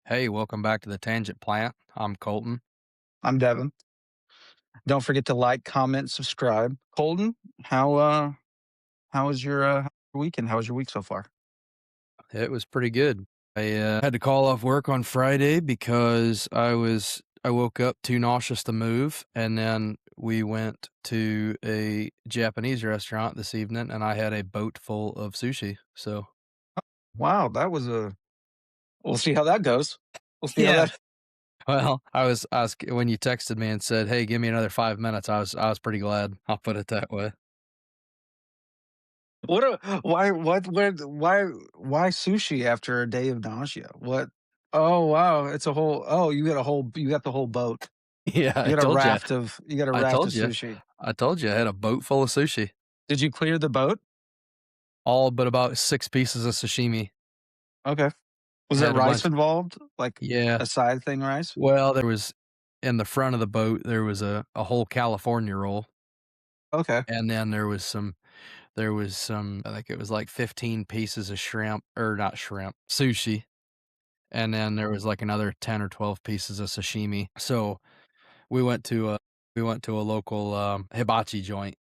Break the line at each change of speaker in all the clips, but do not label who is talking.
Hey, welcome back to the Tangent Plant. I'm Colton.
I'm Devin. Don't forget to like, comment, subscribe. Colton, how was your weekend? How was your week so far?
It was pretty good. I had to call off work on Friday because I woke up too nauseous to move, and then we went to a Japanese restaurant this evening, and I had a boat full of sushi. So
Wow, that was a we'll see how that goes. We'll see how
yeah.
that
Well, I was when you texted me and said, "Hey, give me another 5 minutes." I was pretty glad. I'll put it that way.
what a why sushi after a day of nausea? What oh wow, it's a whole you got the whole boat.
Yeah, I told you.
You got a
I
raft of
told you.
sushi.
I told you I had a boat full of sushi.
Did you clear the boat?
All but about 6 pieces of sashimi.
Okay. Was there
Had a
rice
bunch.
involved? Like
Yeah.
a side thing rice?
Well, there was in the front of the boat, there was a whole California roll,
Okay.
and then there was some, I think it was like 15 pieces of shrimp or not shrimp, sushi, and then there was like another 10 or 12 pieces of sashimi. So, we went to a we went to a local, hibachi joint.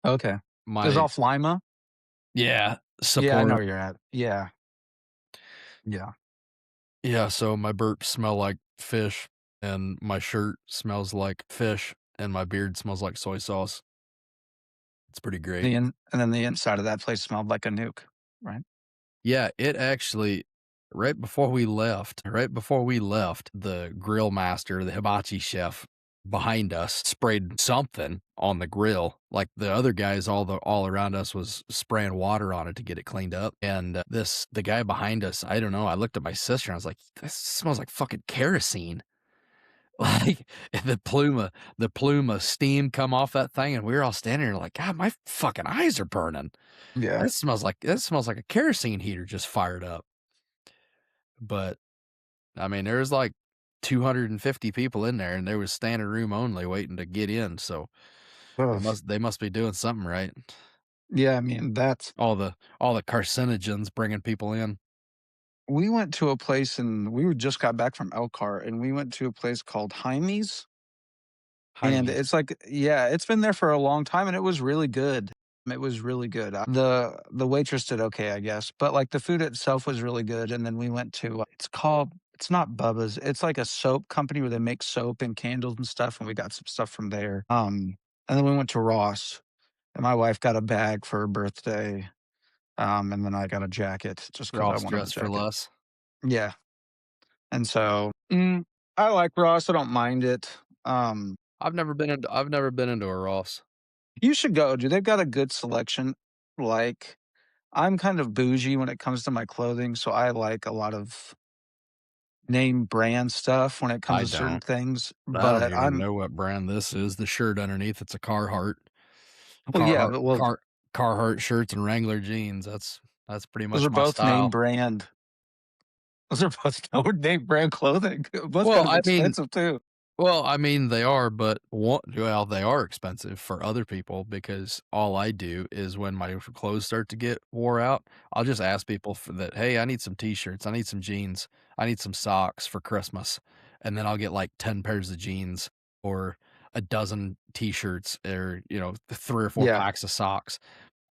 Okay. Is
My
off Lima?
Yeah,
Yeah, I know
support.
where you're at. Yeah. Yeah.
Yeah, so my burps smell like fish, and my shirt smells like fish, and my beard smells like soy sauce. It's pretty great.
And then the inside of that place smelled like a nuke, right?
Yeah, it actually right before we left, the grill master, the hibachi chef behind us sprayed something on the grill. Like the other guys all around us was spraying water on it to get it cleaned up. And the guy behind us, I don't know, I looked at my sister and I was like, "This smells like fucking kerosene." Like the plume of steam come off that thing, and we were all standing there like, "God, my fucking eyes are burning.
Yeah.
That smells like a kerosene heater just fired up." But, I mean, there was like 250 people in there, and there was standing room only waiting to get in, so they
Ugh.
must they must be doing something right.
Yeah, I mean, that's
All the carcinogens bringing people in.
we went to a place and we were just got back from Elkhart and we went to a place called Jaime's. And
Hymies.
it's like, yeah, it's been there for a long time and it was really good. It was really good. The waitress did okay, I guess, but like the food itself was really good. And then we went to it's not Bubba's. It's like a soap company where they make soap and candles and stuff, and we got some stuff from there. And then we went to Ross, and my wife got a bag for her birthday. And then I got a jacket just because I
Ross
wanted the
dress for
jacket.
less.
Yeah, and so I like Ross. I don't mind it. Um,
I've never been into a Ross.
you should go, dude. They've got a good selection. Like I'm kind of bougie when it comes to my clothing, so I like a lot of name brand stuff when it comes
I
to certain
don't.
things.
I don't
But
even
I'm
know what brand this is. The shirt underneath, it's a Carhartt.
well, yeah,
Carhartt
but well,
Car Carhartt shirts and Wrangler jeans. That's pretty
those
much
are
my
both name
style.
brand. Those are both name brand clothing. Both kind
Well,
of
I mean
expensive too.
they are, but they are expensive for other people because all I do is when my clothes start to get wore out, I'll just ask people for that, "Hey, I need some T-shirts, I need some jeans, I need some socks for Christmas," and then I'll get, like, 10 pairs of jeans or a dozen T-shirts or, 3 or 4
Yeah.
packs of socks.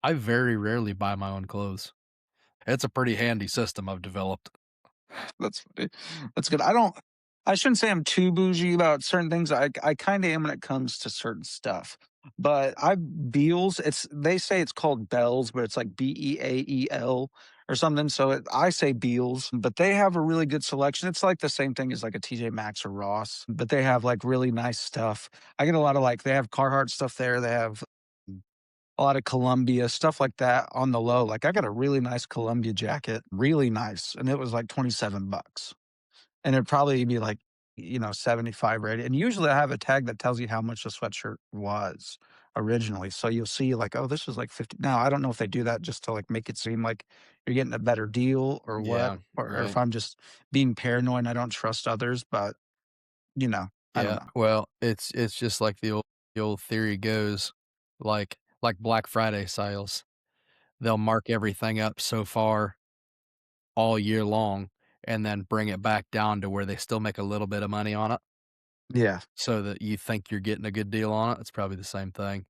I very rarely buy my own clothes. It's a pretty handy system I've developed.
That's funny. That's good. I shouldn't say I'm too bougie about certain things. I kind of am when it comes to certain stuff. But I Beals, they say it's called Bells, but it's like Beael or something. So I say Beals, but they have a really good selection. It's like the same thing as like a TJ Maxx or Ross, but they have like really nice stuff. I get a lot of like they have Carhartt stuff there. They have a lot of Columbia, stuff like that on the low. Like I got a really nice Columbia jacket, really nice, and it was like 27 bucks. And it'd probably be like, 75 rated. And usually I have a tag that tells you how much the sweatshirt was originally. So you'll see like, oh, this was like 50. Now I don't know if they do that just to like make it seem like you're getting a better deal or what,
Yeah,
or if
right.
I'm just being paranoid and I don't trust others, but I don't
Yeah,
know.
well, it's just like the old theory goes, like Black Friday sales. They'll mark everything up so far all year long, and then bring it back down to where they still make a little bit of money on it
Yeah.
so that you think you're getting a good deal on it. It's probably the same thing.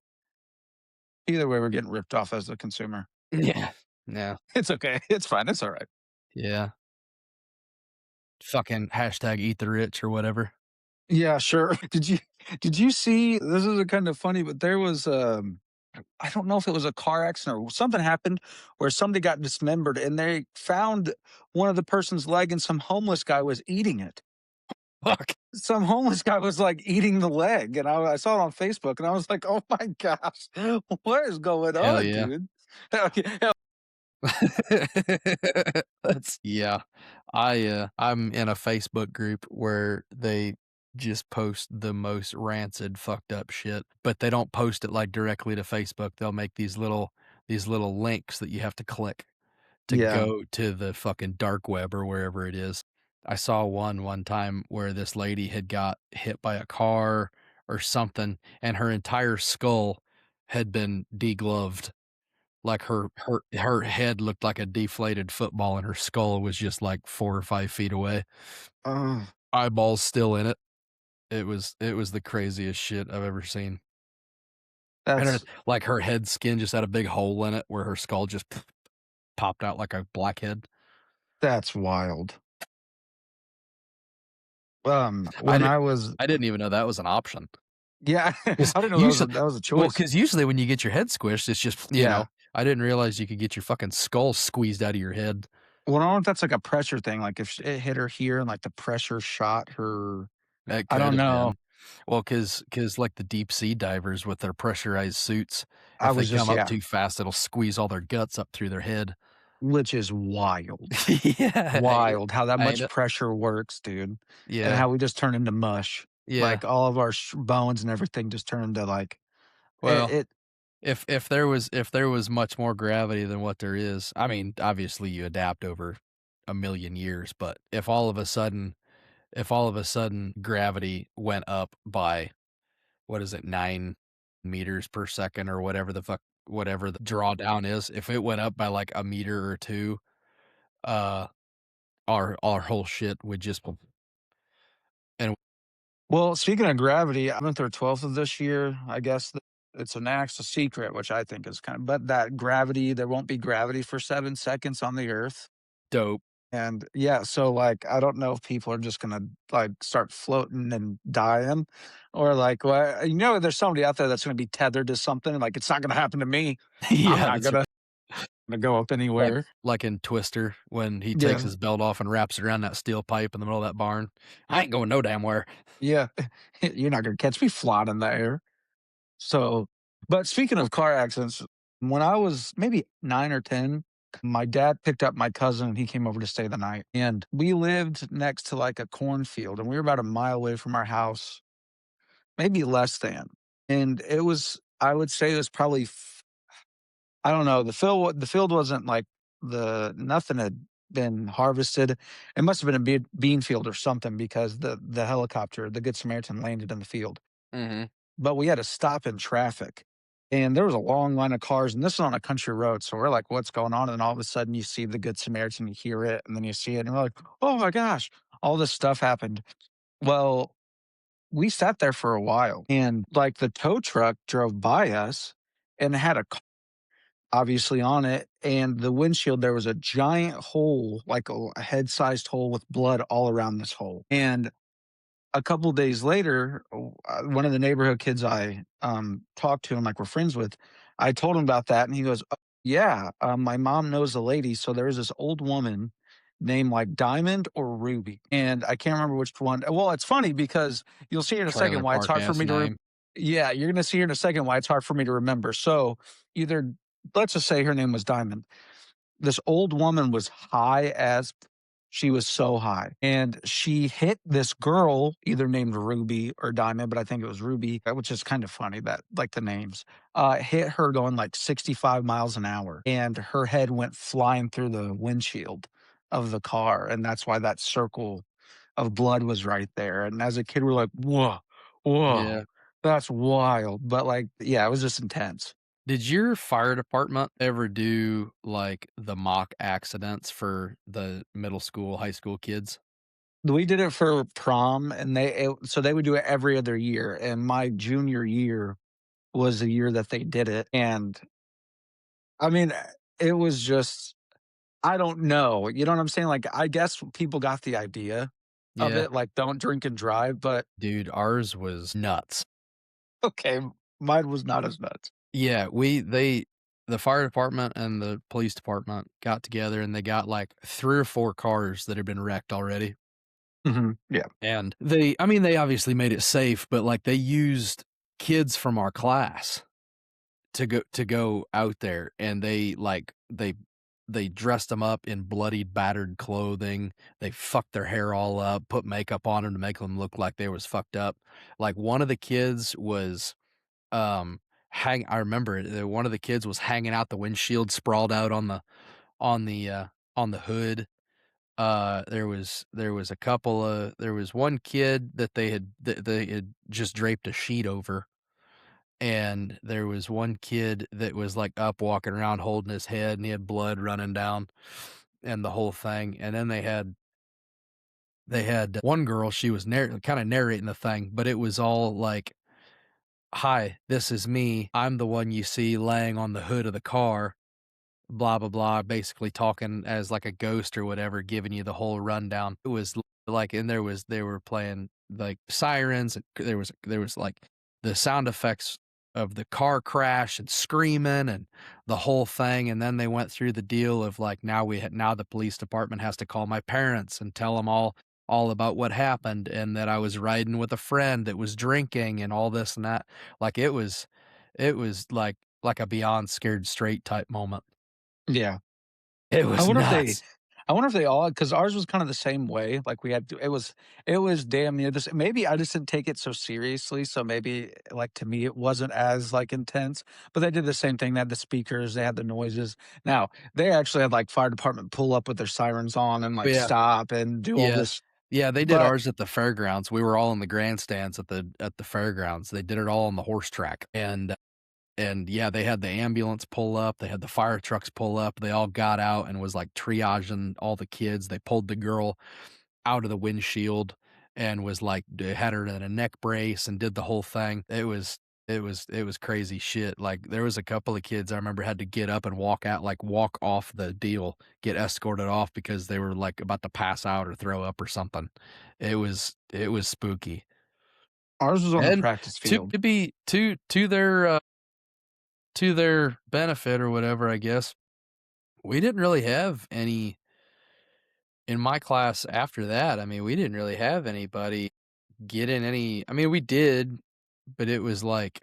Either way, we're getting ripped off as a consumer.
Yeah. Yeah.
It's okay. It's fine. It's all right.
Yeah. Fucking hashtag eat the rich or whatever.
Yeah, sure. Did you see this is a kind of funny, but there was I don't know if it was a car accident or something happened where somebody got dismembered and they found one of the person's leg and some homeless guy was eating it.
Fuck.
Some homeless guy was like eating the leg, and I saw it on Facebook, and I was like, "Oh my gosh, what is going
Hell
on,
yeah.
dude?" Okay, hell,
That's yeah. I'm in a Facebook group where they just post the most rancid, fucked up shit, but they don't post it like directly to Facebook. They'll make these little links that you have to click to
yeah.
go to the fucking dark web or wherever it is. I saw one time where this lady had got hit by a car or something, and her entire skull had been degloved. Like, her head looked like a deflated football, and her skull was just, like, 4 or 5 feet away.
Oh,
Eyeballs still in it. It was the craziest shit I've ever seen. And her
that's
like, her head skin just had a big hole in it where her skull just popped out like a blackhead.
that's wild.
I
When
did
I was
I didn't even know that was an option.
yeah, I
'Cause
didn't know
usually
that was a
well,
choice.
because usually when you get your head squished, it's just,
Yeah.
I didn't realize you could get your fucking skull squeezed out of your head.
Well, I don't know if that's like a pressure thing, like if it hit her here and like the pressure shot her.
That
I
could
don't
have
know.
been. Well, because like, the deep sea divers with their pressurized suits,
I
if they
was just
come up
yeah,
too fast, it'll squeeze all their guts up through their head.
which is wild.
Yeah,
Wild how that
ain't
much
it?
pressure works, dude, and
Yeah,
how we just turn into mush.
yeah.
Like, all of our bones and everything just turn into, like
Well,
it
if there was much more gravity than what there is, I mean, obviously, you adapt over a million years, but if all of a sudden gravity went up by, what is it, 9 meters per second or whatever the drawdown is, if it went up by, like, a meter or 2, uh, our whole shit would just and
well, speaking of gravity, I went their 12th of this year. I guess it's an act's a secret, which I think is kind of but that gravity there won't be gravity for 7 seconds on the Earth.
dope.
And yeah, so like I don't know if people are just gonna like start floating and dying, or like well, there's somebody out there that's gonna be tethered to something. And like it's not gonna happen to me. I'm
Yeah,
not
that's
gonna go up
like
anywhere.
like in Twister when he takes
Yeah,
his belt off and wraps it around that steel pipe in the middle of that barn. I ain't going no damn where.
yeah. You're not gonna catch me flying in the air. So, but speaking of car accidents, when I was maybe 9 or 10, my dad picked up my cousin and he came over to stay the night. And we lived next to like a cornfield and we were about a mile away from our house, maybe less than. And it was, I would say it was probably, I don't know, the field wasn't like nothing had been harvested. It must have been a bean field or something because the helicopter, the Good Samaritan landed in the field,
Mhm.
but we had to stop in traffic. And there was a long line of cars, and this is on a country road. So we're like, what's going on? And then all of a sudden you see the Good Samaritan, you hear it, and then you see it, and we're like, oh my gosh, all this stuff happened. Well, we sat there for a while, and like the tow truck drove by us and had a obviously on it, and the windshield, there was a giant hole, like a head-sized hole with blood all around this hole. And a couple days later, one of the neighborhood kids I, talked to and, like, we're friends with, I told him about that, and he goes, "Oh, yeah, my mom knows a lady, so there's this old woman named, like, Diamond or Ruby," and I can't remember which one well, it's funny because you'll see in a second
Trailer
why it's
park
hard for
ass
me to
name.
yeah, you're gonna see here in a second why it's hard for me to remember. So, either let's just say her name was Diamond. This old woman was high as she was so high, and she hit this girl, either named Ruby or Diamond, but I think it was Ruby, which is kind of funny that like the names, hit her going like 65 miles an hour, and her head went flying through the windshield of the car, and that's why that circle of blood was right there, and as a kid, we're like, "Whoa, whoa,
Yeah.
that's wild," but, like, yeah, it was just intense.
Did your fire department ever do, like, the mock accidents for the middle school, high school kids?
We did it for prom, and so they would do it every other year, and my junior year was the year that they did it, and, I mean, it was just I don't know, you know what I'm saying? Like, I guess people got the idea of
Yeah.
it, like, don't drink and drive, but
Dude, ours was nuts.
okay, mine was not as nuts.
Yeah, the fire department and the police department got together and they got, like, 3 or 4 cars that had been wrecked already,
Mhm, yeah,
and I mean, they obviously made it safe, but, like, they used kids from our class to go out there, and they dressed them up in bloodied, battered clothing. They fucked their hair all up, put makeup on them to make them look like they was fucked up. Like, one of the kids was, I remember it, one of the kids was hanging out the windshield, sprawled out on the, uh on the hood. There was one kid that they had just draped a sheet over, and there was one kid that was, like, up walking around holding his head, and he had blood running down and the whole thing, and then they had one girl, she was kinda narrating the thing, but it was all like, "Hi, this is me. I'm the one you see laying on the hood of the car." Blah, blah, blah, basically talking as like a ghost or whatever, giving you the whole rundown. It was like and they were playing, like, sirens, and there was, like, the sound effects of the car crash and screaming and the whole thing, and then they went through the deal of, like, now the police department has to call my parents and tell them all about what happened and that I was riding with a friend that was drinking and all this and that. Like, it was like a beyond scared straight type moment.
yeah.
It
I
was
wonder if they
nuts.
I wonder if they all because ours was kinda the same way, like, we had to it was damn near this maybe I just didn't take it so seriously, so maybe, like, to me, it wasn't as, like, intense, but they did the same thing, they had the speakers, they had the noises. Now, they actually had, like, fire department pull up with their sirens on and,
Oh,
like,
yeah.
stop and do all
Yeah.
this,
Yeah, they did
but
ours at the fairgrounds. We were all in the grandstands at the fairgrounds. They did it all on the horse track, and, yeah, they had the ambulance pull up, they had the fire trucks pull up, they all got out and was, like, triaging all the kids. They pulled the girl out of the windshield and was like had her in a neck brace and did the whole thing. It was crazy shit. Like, there was a couple of kids I remember had to get up and walk off the deal, get escorted off because they were, like, about to pass out or throw up or something. It was spooky.
ours was on the
And
practice
to
field.
to be to their benefit or whatever, I guess, we didn't really have any in my class after that. I mean, we didn't really have anybody get in any. I mean, we did, but it was like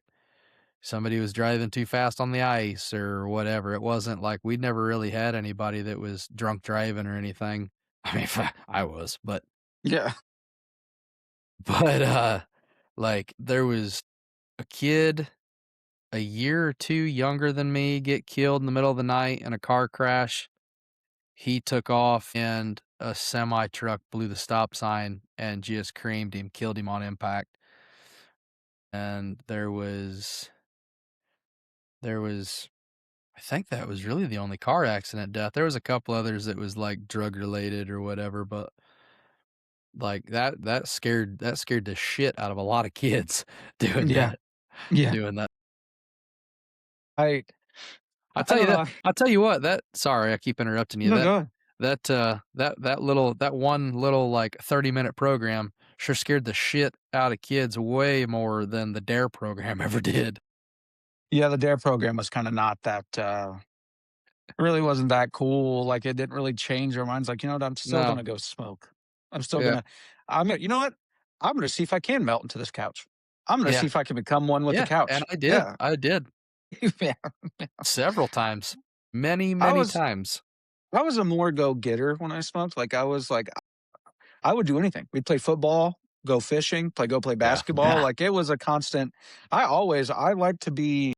somebody was driving too fast on the ice or whatever. It wasn't like we'd never really had anybody that was drunk driving or anything. I mean, I was, but
Yeah.
but, like, there was a kid a year or 2 younger than me get killed in the middle of the night in a car crash. He took off and a semi truck blew the stop sign and just creamed him, killed him on impact. And there was I think that was really the only car accident death. There was a couple others that was, like, drug related or whatever, but, like, that scared the shit out of a lot of kids doing
Yeah.
that
Yeah.
doing that.
I
I'll
I
tell you
don't
that
know.
I'll tell you what, that sorry, I keep interrupting you.
No, go ahead.
That one little, like, 30-minute program sure scared the shit out of kids way more than the DARE program ever did.
Yeah, the DARE program was kinda not that, really wasn't that cool, like, it didn't really change our minds, like, "You know what, I'm still
No.
gonna go smoke. I'm still
Yeah.
gonna you know what? I'm gonna see if I can melt into this couch. I'm gonna see
Yeah.
if I can become one with the
Yeah, and
couch." Yeah.
I did
Yeah.
several times. Many,
I
many
was
times.
I was a more go-getter when I smoked, like, I would do anything. We'd play football, go fishing, go play
Yeah,
basketball,
yeah.
like, it was a constant I like to be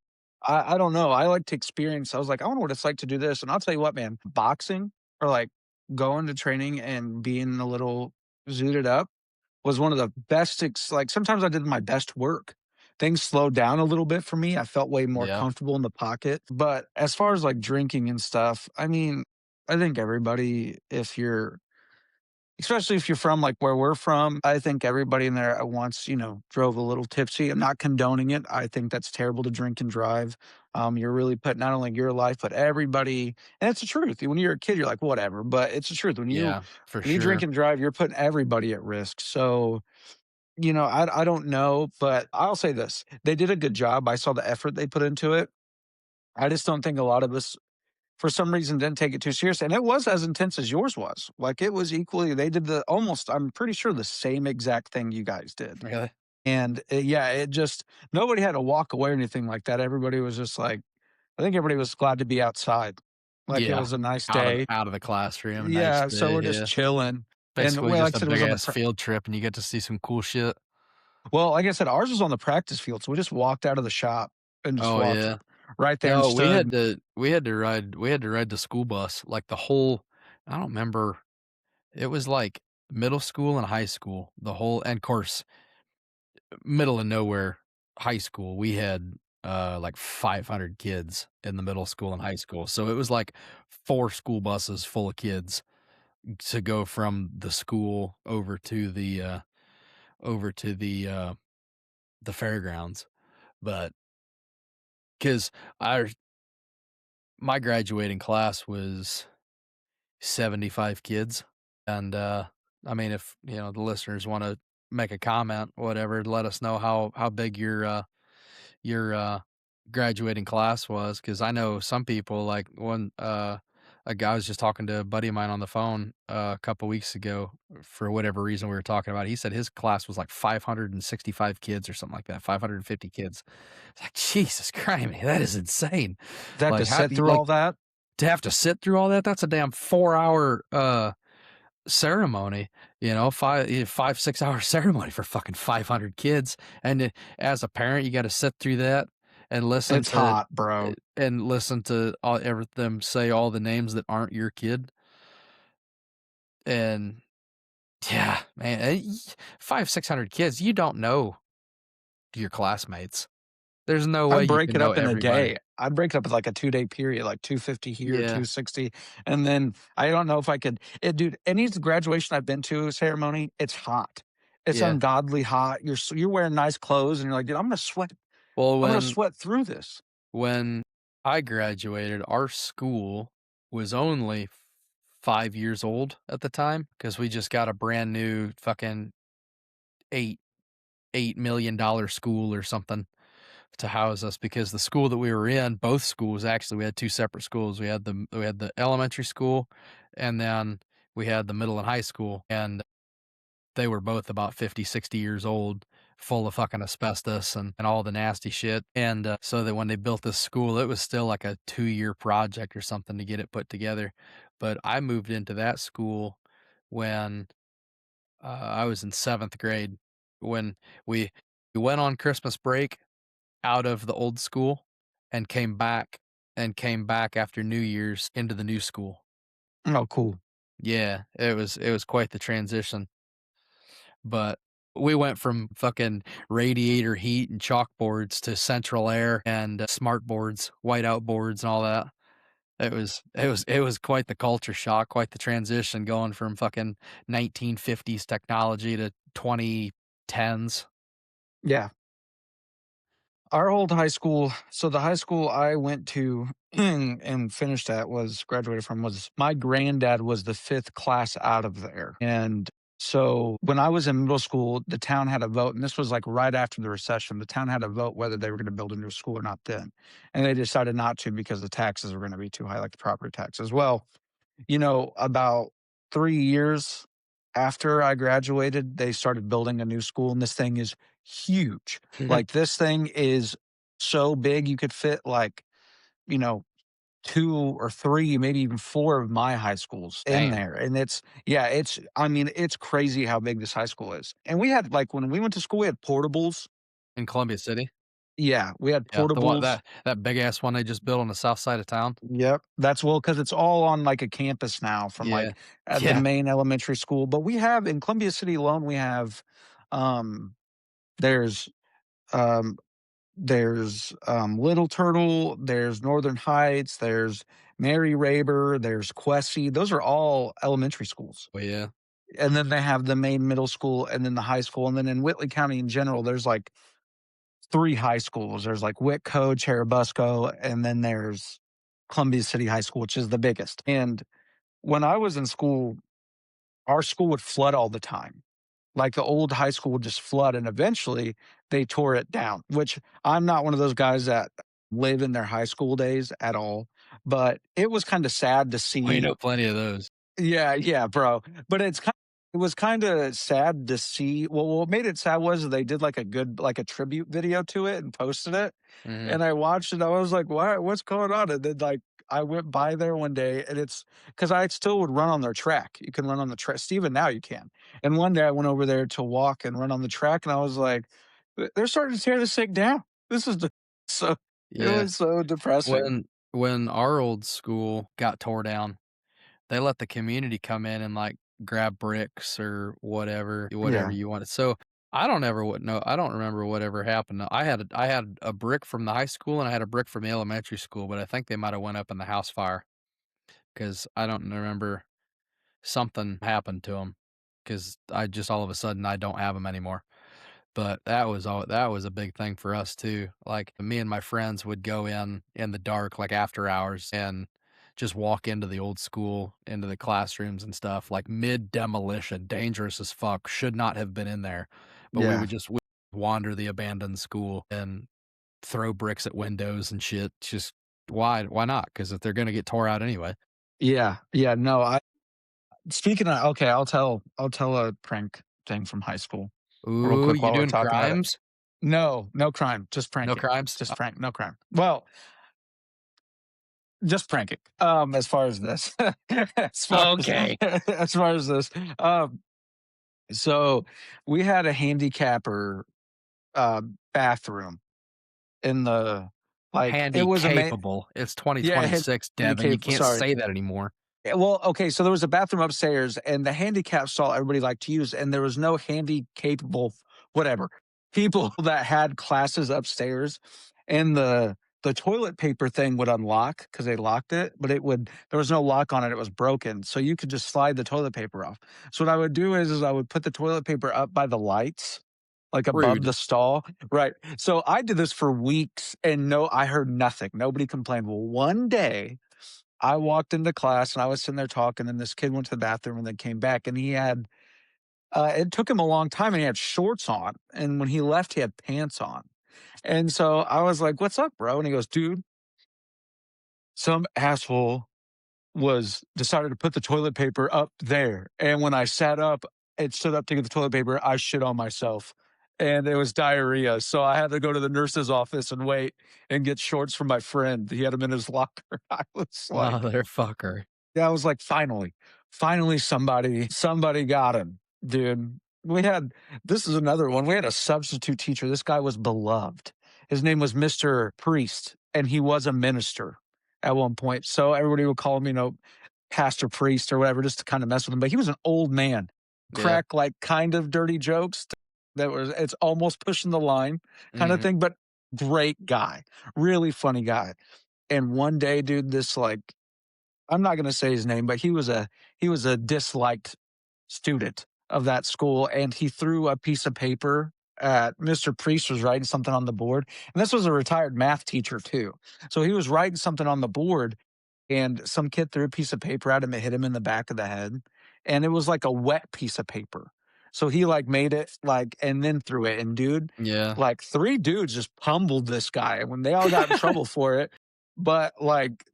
I don't know, I like to experience I was like, "I wonder what it's like to do this," and I'll tell you what, man, boxing or, like, going to training and being a little zooted up was one of the best sometimes I did my best work things slowed down a little bit for me. I felt way more
Yeah.
comfortable in the pocket. But as far as like drinking and stuff, I mean, I think everybody, if you're especially if you're from like where we're from, I think everybody in there at once, drove a little tipsy. I'm not condoning it. I think that's terrible to drink and drive. You're really putting not only your life, but everybody, and it's the truth. When you're a kid, you're like, whatever, but it's the truth.
Yeah, for
When you drink
sure.
and drive, you're putting everybody at risk. So, I don't know, but I'll say this. They did a good job. I saw the effort they put into it. I just don't think a lot of us for some reason didn't take it too serious, and it was as intense as yours was. Like, it was equally they did the almost I'm pretty sure the same exact thing you guys did.
Really?
And, yeah, it just nobody had to walk away or anything like that. Everybody was just like I think everybody was glad to be outside. Like, it
Yeah.
was a nice day.
Out of the classroom, nice
Yeah, so
day,
we're just
yeah.
chilling. And,
Basically
well, like
just
I
a
said, it was
big
on the
ass field trip and you get to see some cool shit.
well, like I said, ours was on the practice field, so we just walked out of the shop and just
Oh,
walked
yeah.
right there and
No,
stood.
we had to ride the school bus, like, the whole I don't remember, it was, like, middle school and high school, the whole and, course, middle of nowhere high school, we had, like, 500 kids in the middle school and high school, so it was, like, 4 school buses full of kids to go from the school over to the fairgrounds, but 'cause our my graduating class was 75 kids, and, I mean, if, the listeners wanna make a comment, whatever, let us know how big your, graduating class was, because I know some people, like, a guy was just talking to a buddy of mine on the phone, a couple weeks ago, for whatever reason we were talking about, he said his class was, like, 565 kids or something like that, 550 kids. It's like, Jesus Christ, that is insane.
They have to
Like, how
sit
do you
through
like,
all that?
to have to sit through all that, that's a damn 4-hour, ceremony, 5, 6-hour ceremony for fucking 500 kids, and, as a parent, you gotta sit through that and
It's hot, bro.
listen to all every them say all the names that aren't your kid, and yeah, man, 5, 600 kids, you don't know your classmates. There's no way
I'd
you
break
can
it
know
up in a
everybody.
day. I'd break it up with like a 2-day period, like 250 here,
Yeah,
260, and then I don't know if I could dude, any graduation I've been to ceremony, it's hot. It's
yeah.
ungodly hot. You're wearing nice clothes, and you're like, "Dude,
Well,
I'm gonna sweat through this."
when I graduated, our school was only 5 years old at the time because we just got a brand new fucking 8 $8 million school or something to house us because the school that we were in, both schools actually, we had 2 separate schools. We had the elementary school, and then we had the middle and high school, and they were both about 50, 60 years old, full of fucking asbestos and all the nasty shit, and, so that when they built this school, it was still like a 2-year project or something to get it put together, but I moved into that school when, I was in 7th grade, when we we went on Christmas break out of the old school and came back after New Year's into the new school.
Oh, cool.
Yeah, it was quite the transition. But we went from fucking radiator heat and chalkboards to central air and, smart boards, whiteout boards and all that. It was quite the culture shock, quite the transition going from fucking 1950s technology to 2010s.
Yeah. Our old high school so the high school I went to and finished at was graduated from was my granddad was the 5th class out of there, and so when I was in middle school, the town had a vote, and this was, like, right after the recession. The town had a vote whether they were gonna build a new school or not then, and they decided not to because the taxes were gonna be too high, like the property taxes. Well, about 3 years after I graduated, they started building a new school, and this thing is huge. Like, this thing is so big, you could fit, like, you know, 2 or 3, maybe even 4 of my high schools in
Damn.
there, and it's yeah, it's I mean, it's crazy how big this high school is. And we had like, when we went to school, we had portables.
In Columbia City?
Yeah, we had
Yeah, the one
portables.
that big ass one they just built on the south side of town?
Yep. That's well, because it's all on, like, a campus now from,
Yeah.
like, the
Yeah.
main elementary school, but we have in Columbia City alone, we have, um, there's, Little Turtle, there's Northern Heights, there's Mary Raber, there's Quessy. Those are all elementary schools.
Well, yeah.
And then they have the main middle school and then the high school. And then in Whitley County in general, there's like three high schools. There's like Whitco, Cherubusco, and then there's Columbia City High School, which is the biggest. And when I was in school, our school would flood all the time. Like the old high school would just flood, and eventually they tore it down, which I'm not one of those guys that live in their high school days at all. But it was kind of sad to
We
see.
know plenty of those.
Yeah, yeah, bro. But it was kinda sad to see. Well, what made it sad was they did like a tribute video to it and posted it,
Mhm.
and I watched it, I was like, "Why what's going on?" And then, like, I went by there one day, and it's because I still would run on their track. You can run on the track even now you can. And one day I went over there to walk and run on the track, and I was like, They're starting to tear this thing down. This is the" so it
Yeah.
was so depressing.
When our old school got tore down, they let the community come in and, like, grab bricks or whatever
Yeah.
you wanted. So, I don't remember whatever happened. I had a brick from the high school and I had a brick from the elementary school, but I think they might have went up in the house fire because I don't remember something happened to them because I just all of a sudden, I don't have them anymore. But that was a big thing for us too. Like, me and my friends would go in the dark, like, after hours and just walk into the old school, into the classrooms and stuff, like, mid-demolition, dangerous as fuck, should not have been in there. But
Yeah.
we wander the abandoned school and throw bricks at windows and shit. Just why not? Because if they're gonna get tore out anyway.
Yeah. Yeah, no, I speaking of okay, I'll tell a prank thing from high school real
Ooh,
quick
you
while we're
doing
talking about it.
crimes?
No, no crime, just
No
pranking.
crimes?
Just prank, no crime. Well, just pranking. As far as this, as far as
Okay.
as far as this, um, so we had a handicapper bathroom in the like it
Handy
was
capable. It's
yeah,
2026,
handy
Devin, you
capable.
can't
Sorry.
say that anymore.
Yeah, well, okay, so there was a bathroom upstairs, and the handicap stall everybody liked to use, and there was no handy capable, whatever, people that had classes upstairs, and the toilet paper thing would unlock because they locked it, but there was no lock on it, it was broken, so you could just slide the toilet paper off. So what I would do is I would put the toilet paper up by the lights, like above
Rude.
the stall, right? So I did this for weeks, and no, I heard nothing. Nobody complained. Well, one day I walked into class and I was sitting there talking, and this kid went to the bathroom and then came back, and he had it took him a long time, and he had shorts on, and when he left, he had pants on. And so I was like, "What's up, bro?" And he goes, "Dude, some asshole was decided to put the toilet paper up there, and when I sat up and stood up to get the toilet paper, I shit on myself, and it was diarrhea, so I had to go to the nurse's office and wait and get shorts from my friend. He had them in his locker." I was like,
Motherfucker.
yeah, I was like, finally somebody got him, dude. We had this is another one. We had a substitute teacher. This guy was beloved. His name was Mr. Priest, and he was a minister at one point. So everybody would call him, Pastor Priest or whatever, just to kind of mess with him. But he was an old man,
Yeah.
crack like kind of dirty jokes it's almost pushing the line kind of
Mhm.
thing, but great guy, really funny guy. And one day, dude, this like I'm not gonna say his name, but he was a disliked student of that school, and he threw a piece of paper at Mr. Priest was writing something on the board, and this was a retired math teacher too. So he was writing something on the board, and some kid threw a piece of paper at him, it hit him in the back of the head, and it was like a wet piece of paper. So he, like, made it, like and then threw it, and dude,
Yeah.
like, 3 dudes just pummeled this guy, when they all got in trouble for it, but, like,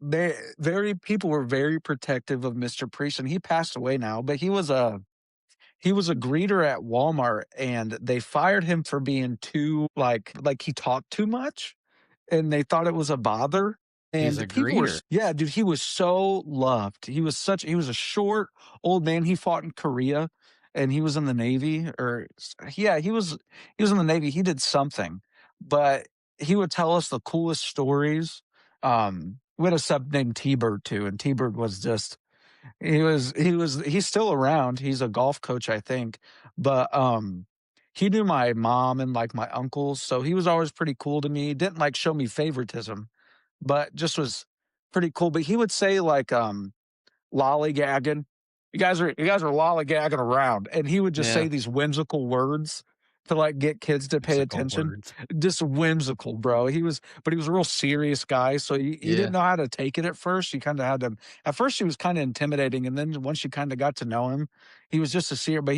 people were very protective of Mr. Priest, and he passed away now, but he was a greeter at Walmart, and they fired him for being too like he talked too much, and they thought it was a bother,
He's
and
a
people were
greeter.
yeah, dude, he was so loved. He was a short old man. He fought in Korea, and he was in the Navy yeah, he was in the Navy. He did something, but he would tell us the coolest stories. We had a sub named T-Bird too, and T-Bird was just he's still around. He's a golf coach, I think, but, he knew my mom and, like, my uncles, so he was always pretty cool to me, didn't, like, show me favoritism, but just was pretty cool, but he would say, like, lollygagging. You guys are lollygagging around, and he would just
Yeah,
say these whimsical words to, like, get kids to pay
whimsical
attention.
words.
Just whimsical, bro. But he was a real serious guy, so you didn't
Yeah.
know how to take it at first. You kinda had to at first, he was kinda intimidating, and then once you kinda got to know him, he was just a serious. But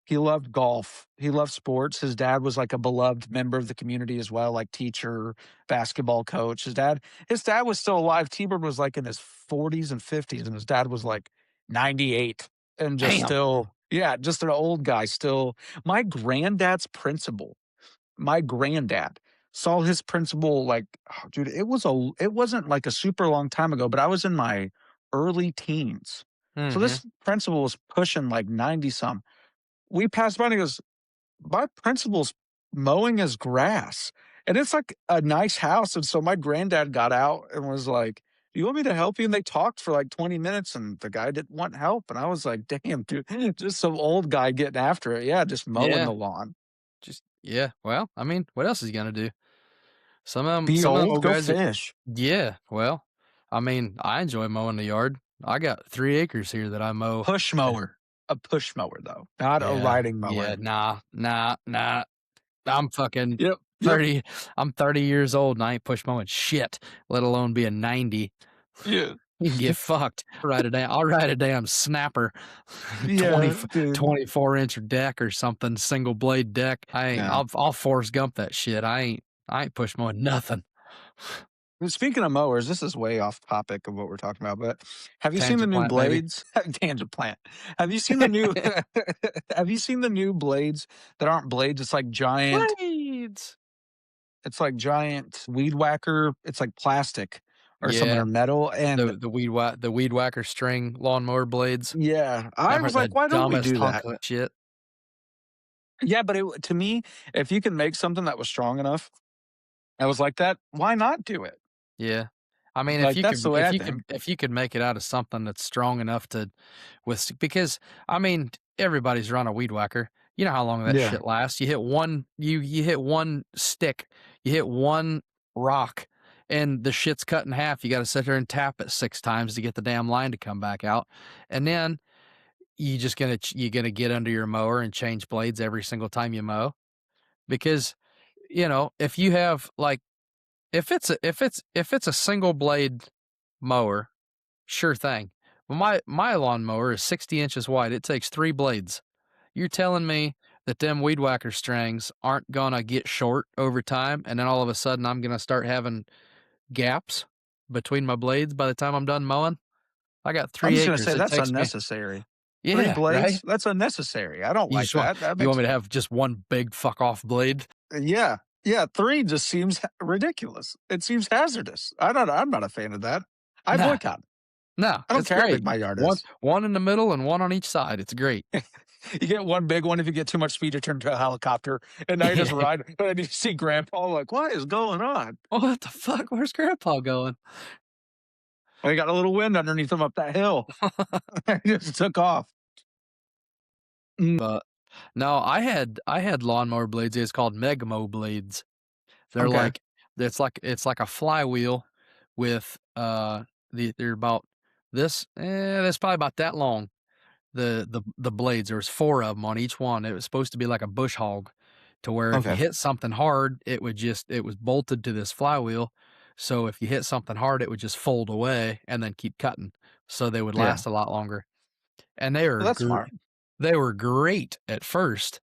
he loved golf. He loved sports. His dad was, like, a beloved member of the community as well, like, teacher, basketball coach. His dad was still alive. T-Bird was, like, in his 40s and 50s, and his dad was, like, 98 and just
Damn.
still yeah, just an old guy still. My granddad's principal, my granddad saw his principal, like, oh, dude, it wasn't, like, a super long time ago, but I was in my early teens. So
Mhm.
this principal was pushing, like, 90 some. We passed by and he goes, "My principal's mowing his grass," and it's, like, a nice house, and so my granddad got out and was like, "Do you want me to help you?" And they talked for, like, 20 minutes, and the guy didn't want help, and I was like, "Damn, dude, just some old guy getting after it." Yeah, just mowing
Yeah.
the lawn.
Just yeah. Well, I mean, what else is he gonna do?
Be
Some of them
old,
old
go
guys are
fish.
yeah, well, I mean, I enjoy mowing the yard. I got 3 acres here that I mow.
Push mower. A push mower, though, not a
Yeah,
riding
yeah,
mower.
nah, nah, nah. I'm fucking
Yep, yep,
30 I'm 30 years old and I ain't push mowing shit, let alone being 90.
yeah.
You can get fucked. I'll ride a damn snapper, 20
Yeah, dude.
24-inch deck or something, single blade deck.
Yeah.
I'll Forrest Gump that shit. I ain't push mowing nothing.
And speaking of mowers, this is way off topic of what we're talking about, but have you seen the
Tangent
new
plant, baby.
blades? Tangent plant. Have you seen the new have you seen the new blades that aren't blades?
Blades.
It's like giant weed whacker. It's like plastic or something
Yeah,
or metal. And
the weed whacker string lawnmower blades.
yeah, I
Them are
was
the
like, why don't we
dumbest
do
hunk
that?
of shit.
Yeah, but to me, if you can make something that was strong enough, I was like that, why not do it?
Yeah. I mean,
Like that's the way I think.
if you could make it out of something that's strong enough to because, I mean, everybody's run a weed whacker. You know how long that
Yeah.
shit lasts. You hit one stick, you hit one rock, and the shit's cut in half. You gotta sit there and tap it 6 times to get the damn line to come back out, and then you gonna get under your mower and change blades every single time you mow? Because, if you have, like if it's a single blade mower, sure thing. But my lawnmower is 60 inches wide. It takes 3 blades. You're telling me that them weed whacker strings aren't gonna get short over time, and then all of a sudden I'm gonna start having gaps between my blades by the time I'm done mowing? I got
I'm
3
just gonna
acres.
say
It
that's
takes me
unnecessary. 3
yeah,
blades?
right?
That's unnecessary. I don't like that. That
You want
makes
me to have just one big fuck off blade?
yeah. Yeah, 3 just seems ridiculous. It seems hazardous. I'm not a fan of that. I
Nah,
boycott.
nah,
I don't
it's
care how big
great.
my yard
One
is.
one in the middle and one on each side. It's great.
You get one big one, if you get too much speed, you turn into a helicopter, and now you just
Yeah.
ride, and you see grandpa like, "What is going on?"
What the fuck? Where's grandpa going?
Well, he got a little wind underneath him up that hill. He just took off. Mm,
But no, I had lawnmower blades. It's called Megamo blades. They're
okay,
like it's like a flywheel with they're about that's probably about that long. The blades. There was 4 of them on each one. It was supposed to be like a bush hog, to where if you
okay,
hit something hard, it was bolted to this flywheel. So if you hit something hard, it would just fold away and then keep cutting. So they would
yeah.
last a lot longer. And
Well, that's smart.
they were great at first,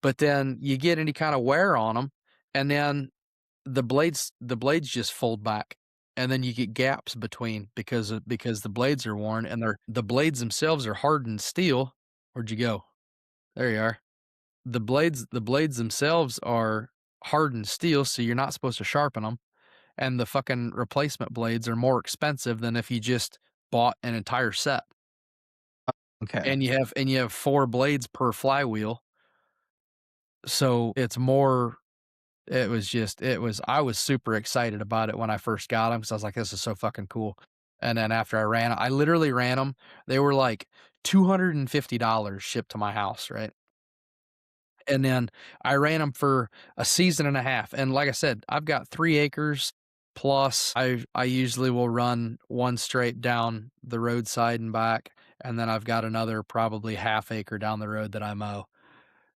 but then you get any kind of wear on them, and then the blades just fold back, and then you get gaps between because the blades are worn, and the blades themselves are hardened steel. Where'd you go? There you are. The blades themselves are hardened steel, so you're not supposed to sharpen them, and the fucking replacement blades are more expensive than if you just bought an entire set.
Okay.
And you have 4 blades per flywheel, so it's more it was I was super excited about it when I first got them because I was like, "This is so fucking cool." And then after I literally ran them. They were like $250 shipped to my house, right? And then I ran them for a season and a half, and like I said, I've got 3 acres plus I usually will run 1 straight down the roadside and back, and then I've got another probably half acre down the road that I mow.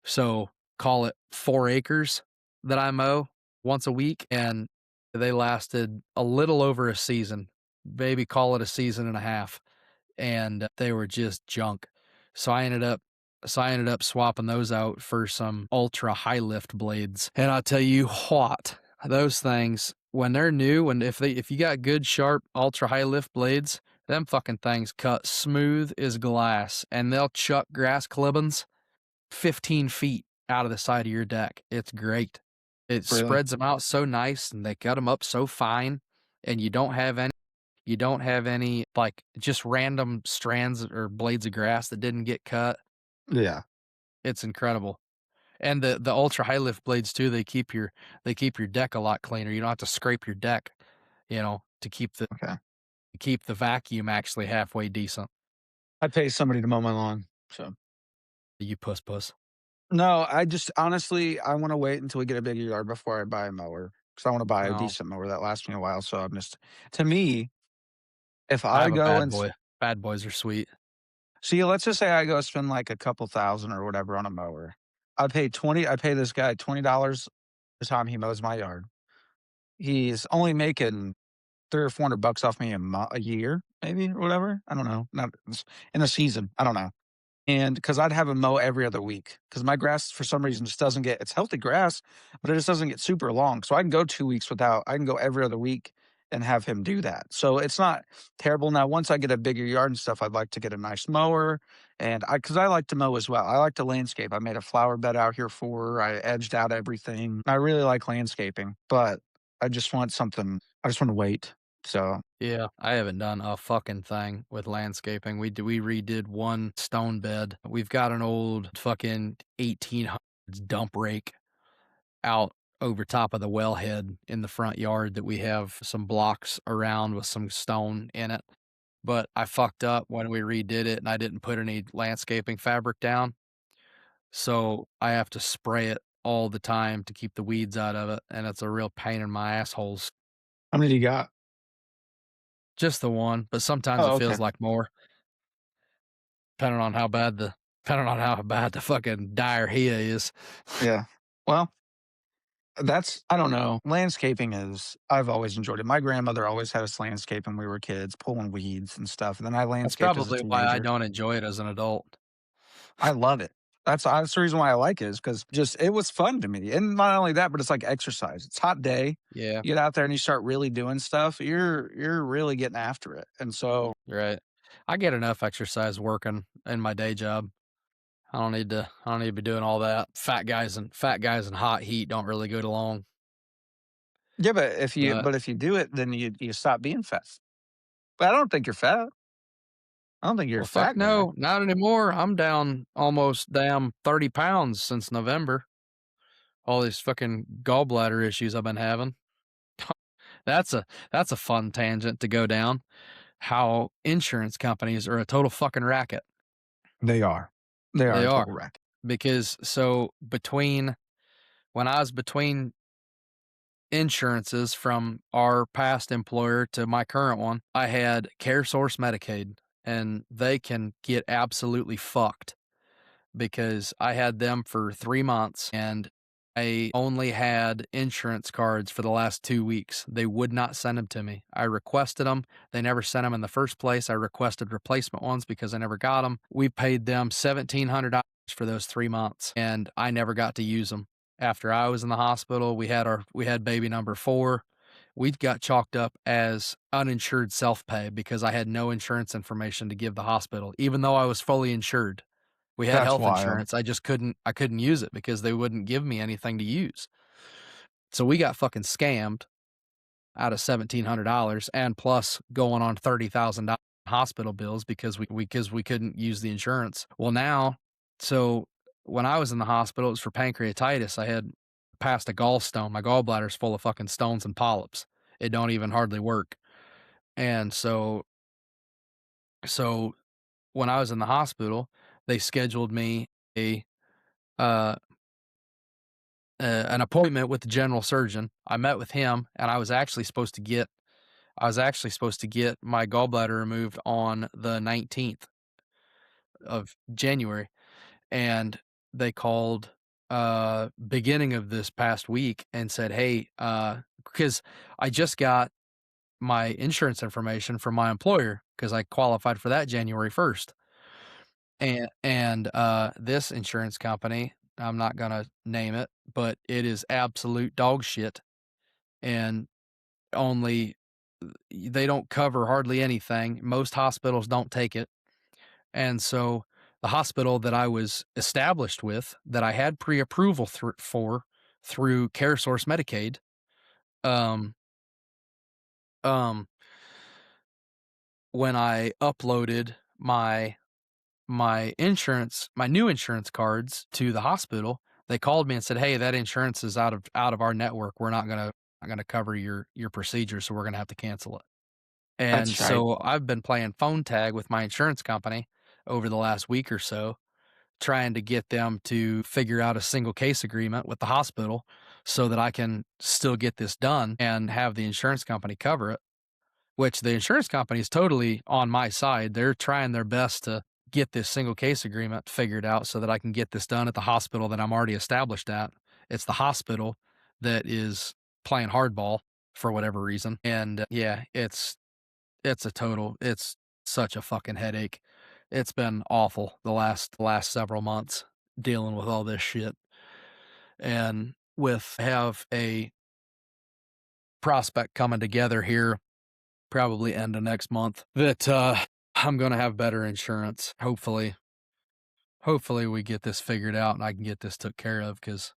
So, call it 4 acres that I mow once a week, and they lasted a little over a season, maybe call it a season and a half, and they were just junk. So I ended up swapping those out for some ultra high lift blades. And I'll tell you what, those things when they're new and if you got good sharp ultra high lift blades, them fucking things cut smooth as glass and they'll chuck grass clippings 15 feet out of the side of your deck. It's great. It
Really?
spreads them out so nice and they cut them up so fine and you don't have any, like, just random strands or blades of grass that didn't get cut.
Yeah.
It's incredible. And the ultra high lift blades too, they keep your deck a lot cleaner. You don't have to scrape your deck,
Okay.
to keep the vacuum actually halfway decent.
I pay somebody to mow my lawn. So
You puss puss.
no, I just honestly I want to wait until we get a bigger yard before I buy a mower because I want to buy a
No,
decent mower that lasts me a while. So I'm just to me, if
I
I
have a
go
bad
and
boy. Bad boys are sweet.
see, let's just say I go spend like a couple thousand or whatever on a mower. I pay this guy $20 the time he mows my yard. He's only making 3 or 400 bucks off me a year, maybe, or whatever. I don't know. Not in a season. I don't know. And because 'cause I'd have him mow every other week, because my grass for some reason just doesn't get it's healthy grass, but it just doesn't get super long. So I can go 2 weeks without I can go every other week and have him do that. So it's not terrible. Now once I get a bigger yard and stuff, I'd like to get a nice mower, and because I like to mow as well. I like to landscape. I made a flower bed out here for her. I edged out everything. I really like landscaping, but I just wanna wait. So
Yeah, I haven't done a fucking thing with landscaping. We redid one stone bed. We've got an old fucking 1800s dump rake out over top of the wellhead in the front yard that we have some blocks around with some stone in it. But I fucked up when we redid it and I didn't put any landscaping fabric down. So I have to spray it all the time to keep the weeds out of it. And it's a real pain in my assholes.
how many do you got?
Just the one, but sometimes it
Oh, okay.
feels like more, depending on how bad the fucking diarrhea is.
Yeah. Well, that's I don't know. Landscaping is I've always enjoyed it. My grandmother always had us landscape when we were kids, pulling weeds and stuff, and then I
That's
landscaped as a
probably why I
teenager.
don't enjoy it as an adult.
I love it. That's the reason why I like it is because just it was fun to me, and not only that, but it's like exercise. It's hot day,
Yeah,
you get out there and you start really doing stuff, you're really getting after it, and so
you're right. I get enough exercise working in my day job. I don't need to be doing all that. Fat guys and hot heat don't really go along.
yeah,
But,
but if you do it, then you stop being fat. But I don't think you're fat. I don't think you're a
well, fuck
fat guy.
no, not anymore. I'm down almost damn 30 pounds since November. All these fucking gallbladder issues I've been having. That's a fun tangent to go down. How insurance companies are a total fucking racket.
They are. They are
They
a
are.
total wreck.
Because so between when I was between insurances from our past employer to my current one, I had CareSource Medicaid, and they can get absolutely fucked because I had them for 3 months and I only had insurance cards for the last 2 weeks. They would not send them to me. I requested them. They never sent them in the first place. I requested replacement ones because I never got them. We paid them $1,700 for those 3 months and I never got to use them. After I was in the hospital, we had baby number 4. We got chalked up as uninsured self-pay because I had no insurance information to give the hospital even though I was fully insured. We had
That's
health
wild.
insurance, I couldn't use it because they wouldn't give me anything to use. So we got fucking scammed out of $1,700 and plus going on $30,000 hospital bills because we couldn't use the insurance. Well, now, so when I was in the hospital, it was for pancreatitis. I had passed a gallstone. My gallbladder's full of fucking stones and polyps. It don't even hardly work. And so when I was in the hospital, they scheduled me a an appointment with the general surgeon. I met with him, and I was actually supposed to get my gallbladder removed on the 19th of January, and they called beginning of this past week and said, "Hey, because I just got my insurance information from my employer because I qualified for that January 1st. And this insurance company, I'm not gonna name it, but it is absolute dog shit, and only they don't cover hardly anything. Most hospitals don't take it, and so the hospital that I was established with, that I had pre-approval through CareSource Medicaid, um, um, when I uploaded my new insurance cards to the hospital, they called me and said, "Hey, that insurance is out of our network. We're not gonna cover your procedure, so we're gonna have to cancel it." And
That's right.
so I've been playing phone tag with my insurance company over the last week or so, trying to get them to figure out a single case agreement with the hospital so that I can still get this done and have the insurance company cover it, which the insurance company is totally on my side. They're trying their best to get this single case agreement figured out so that I can get this done at the hospital that I'm already established at. It's the hospital that is playing hardball for whatever reason. And yeah, it's such a fucking headache. It's been awful the last several months dealing with all this shit. And with have a prospect coming together here probably end of next month that I'm going to have better insurance. Hopefully we get this figured out and I can get this took care of cuz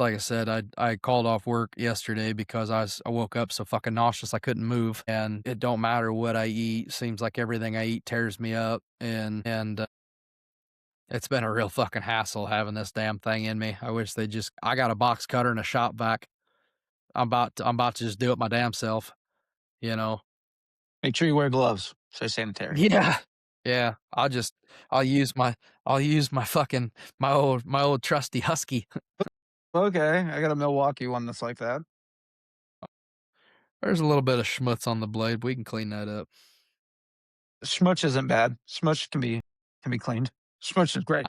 like I said, I called off work yesterday because I woke up so fucking nauseous I couldn't move, and it don't matter what I eat, seems like everything I eat tears me up, and it's been a real fucking hassle having this damn thing in me. I wish they just I got a box cutter and a shop vac. I'm about to just do it my damn self, you know.
Make sure you wear gloves. Stay sanitary.
Yeah. Yeah, I'll use my I'll use my fucking my old trusty Husky.
Okay, I got a Milwaukee one that's like that.
There's a little bit of schmutz on the blade, we can clean that up.
Schmutz isn't bad. Schmutz can be cleaned. Schmutz is great.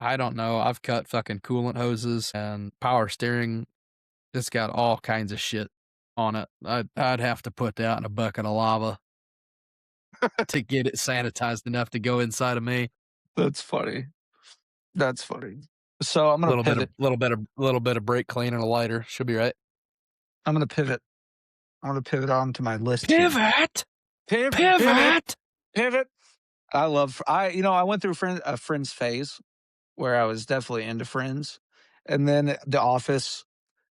I don't know. I've cut fucking coolant hoses and power steering. It's got all kinds of shit on it. I'd have to put that in a bucket of lava to get it sanitized enough to go inside of me.
That's funny. That's funny. So I'm
A
gonna pivot.
little bit of brake clean and a lighter should be right.
I'm gonna pivot. I'm gonna pivot on to my list here.
Pivot,
Pivot,
pivot.
pivot. I went through a Friends phase where I was definitely into Friends, and then The Office,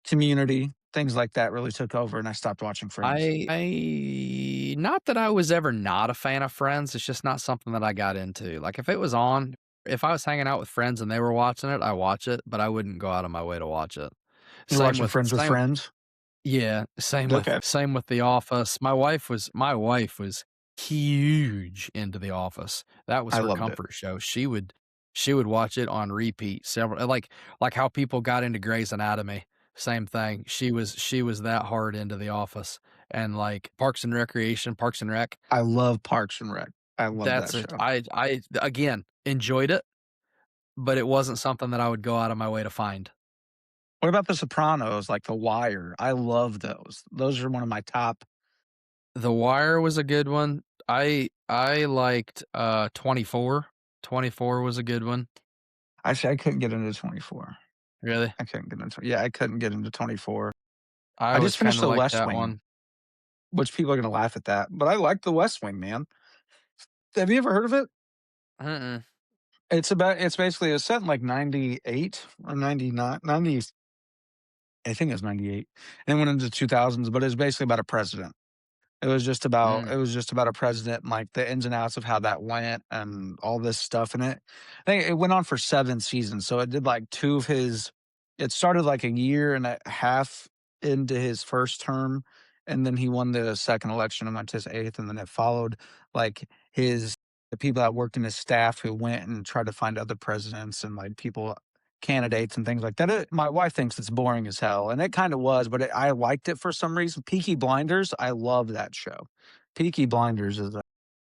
Community, things like that really took over, and I stopped watching Friends.
I not that I was ever not a fan of Friends. It's just not something that I got into. Like if it was on, if I was hanging out with friends and they were watching it, I watch it, but I wouldn't go out of my way to watch it.
You're
Same
watching
with
Friends with
same
friends?
Yeah,
Okay,
same with The Office. My wife was huge into The Office. That was
I
her
loved it.
comfort show. She would watch it on repeat several like how people got into Grey's Anatomy. Same thing. She was that hard into The Office and like Parks and Rec.
I love Parks and Rec. I love that
That's it.
show.
I again enjoyed it, but it wasn't something that I would go out of my way to find.
What about The Sopranos, like The Wire? I love those. Those are one of my top.
The Wire was a good one. I liked, 24. 24 was a good one.
Actually, I couldn't get into 24.
Really?
I couldn't get into Yeah, I couldn't get into 24.
I
I
always
just finished
kinda
The
liked
West
that
Wing,
one.
which people are gonna laugh at that, but I like The West Wing, man. Have you ever heard of it?
Mm-mm.
It's basically it's set in, like, 98 or 99 90. I think it was 98, and it went into 2000s, but it's basically about a president.
Mm.
It was just about a president and, like, the ins and outs of how that went and all this stuff in it. I think it went on for 7 seasons, so it did, like, 2 of his it started, like, a year and a half into his 1st term, and then he won the 2nd election and went to his 8th, and then it followed, like, the people that worked in his staff who went and tried to find other presidents and, like, people candidates and things like that. My wife thinks it's boring as hell, and it kind of was, but I liked it for some reason. Peaky Blinders, I love that show. Peaky Blinders is a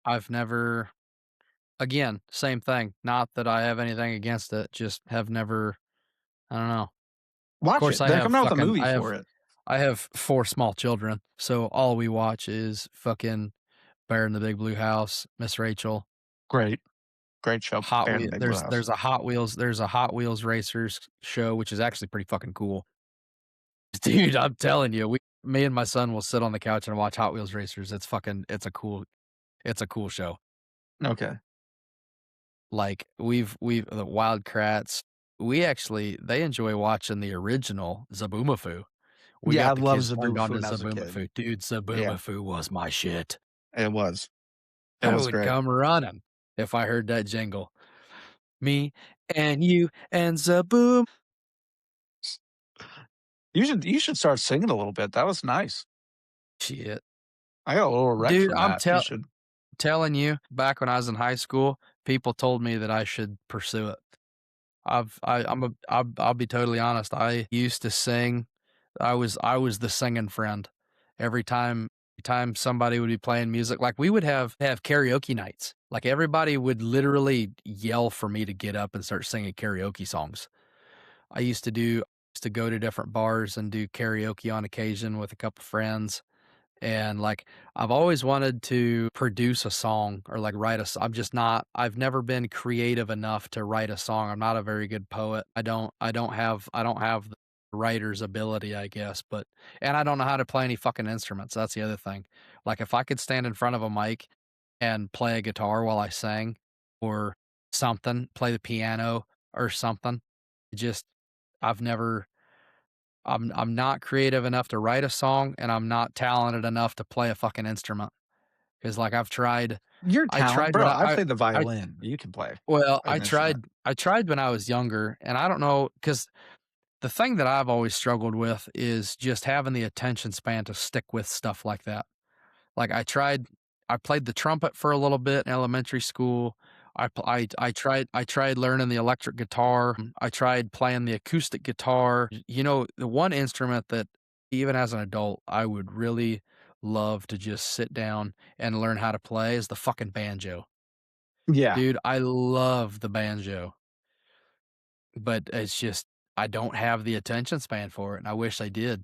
I've never again, same thing, not that I have anything against it, just have never I don't know. Of
watch
course,
it. They're coming out with a movie
I
for
have
it.
4 small children, so all we watch is fucking Bear in the Big Blue House, Miss Rachel,
Great, great show.
Hot
Bear in the
Wheel
Big Blue House.
there's a Hot Wheels racers show, which is actually pretty fucking cool. Dude, I'm telling you, we me and my son will sit on the couch and watch Hot Wheels racers. It's a cool show.
Okay.
Like, we've the Wildcrats, they enjoy watching the original Zaboomafoo. We
Yeah, I
got the
loved
kids turned on
Zaboomafoo
to
when I was a kid.
Zaboomafoo. Dude,
Yeah,
Zaboomafoo was my shit.
it was. It
I
was
would
great.
come running if I heard that jingle. Me and you and Zaboom
You should start singing a little bit. That was nice.
shit.
I got a little wreck
Dude,
from that. You should.
telling you, back when I was in high school, people told me that I should pursue it. I'll be totally honest, I used to sing. I was the singing friend. Every time somebody would be playing music, like, we would have karaoke nights. Like, everybody would literally yell for me to get up and start singing karaoke songs. I used to go to different bars and do karaoke on occasion with a couple friends. And, like, I've always wanted to produce a song or, like, I've never been creative enough to write a song. I'm not a very good poet. I don't have the writer's ability, I guess, but and I don't know how to play any fucking instruments. That's the other thing. Like, if I could stand in front of a mic and play a guitar while I sang or something, play the piano or something, just I've never I'm not creative enough to write a song, and I'm not talented enough to play a fucking instrument. Because like,
Your
I
talent,
tried
bro.
when
I
I
play the
I
violin. You can play
well,
an instrument.
I tried when I was younger, and I don't know because the thing that I've always struggled with is just having the attention span to stick with stuff like that. Like, I played the trumpet for a little bit in elementary school. I tried learning the electric guitar. I tried playing the acoustic guitar. You know, the one instrument that even as an adult, I would really love to just sit down and learn how to play is the fucking banjo.
Yeah,
Dude, I love the banjo, but it's just I don't have the attention span for it, and I wish I did.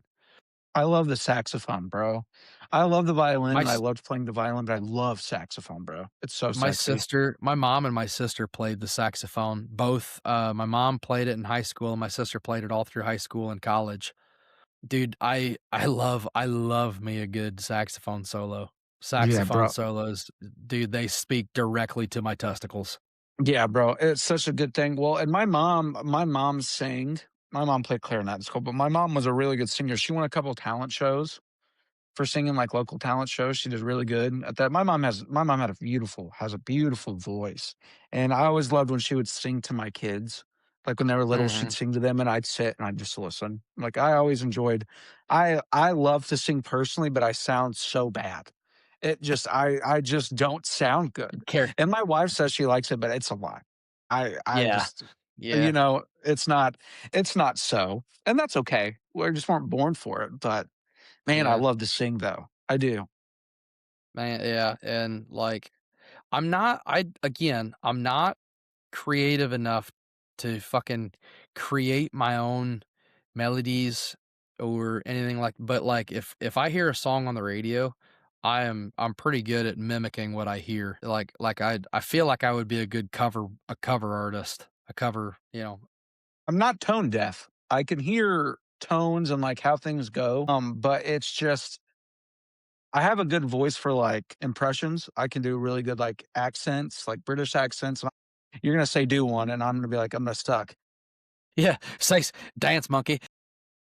I love the saxophone, bro. I love the violin,
My
and I
s
loved playing the violin, but I love saxophone, bro. It's so sexy.
my mom and my sister played the saxophone. Both, my mom played it in high school, and my sister played it all through high school and college. Dude, I love me a good saxophone solo.
Yeah,
Saxophone
bro.
solos, dude, they speak directly to my testicles.
Yeah, bro. It's such a good thing. Well, and my mom sang. My mom played clarinet in school, but my mom was a really good singer. She won a couple talent shows for singing like local talent shows. She did really good at that. My mom has a beautiful voice. And I always loved when she would sing to my kids. Like when they were little, she'd
Mhm.
sing to them and I'd sit and I'd just listen. Like I always enjoyed I love to sing personally, but I sound so bad. I just don't sound good.
Care
And my wife says she likes it, but it's a lie. I
Yeah.
just
Yeah.
it's not so. And that's okay. We just weren't born for it. But man, I
Yeah.
love to sing though. I do.
Man, yeah, and, like, I'm not creative enough to fucking create my own melodies or anything but, like, if I hear a song on the radio, I'm pretty good at mimicking what I hear. I feel like I would be a cover artist, a cover, you know.
I'm not tone deaf. I can hear tones and like how things go. But it's just I have a good voice for like impressions. I can do really good like accents, like British accents. You're gonna say do one, and I'm gonna be like, I'm gonna stuck.
Yeah, say s dance monkey.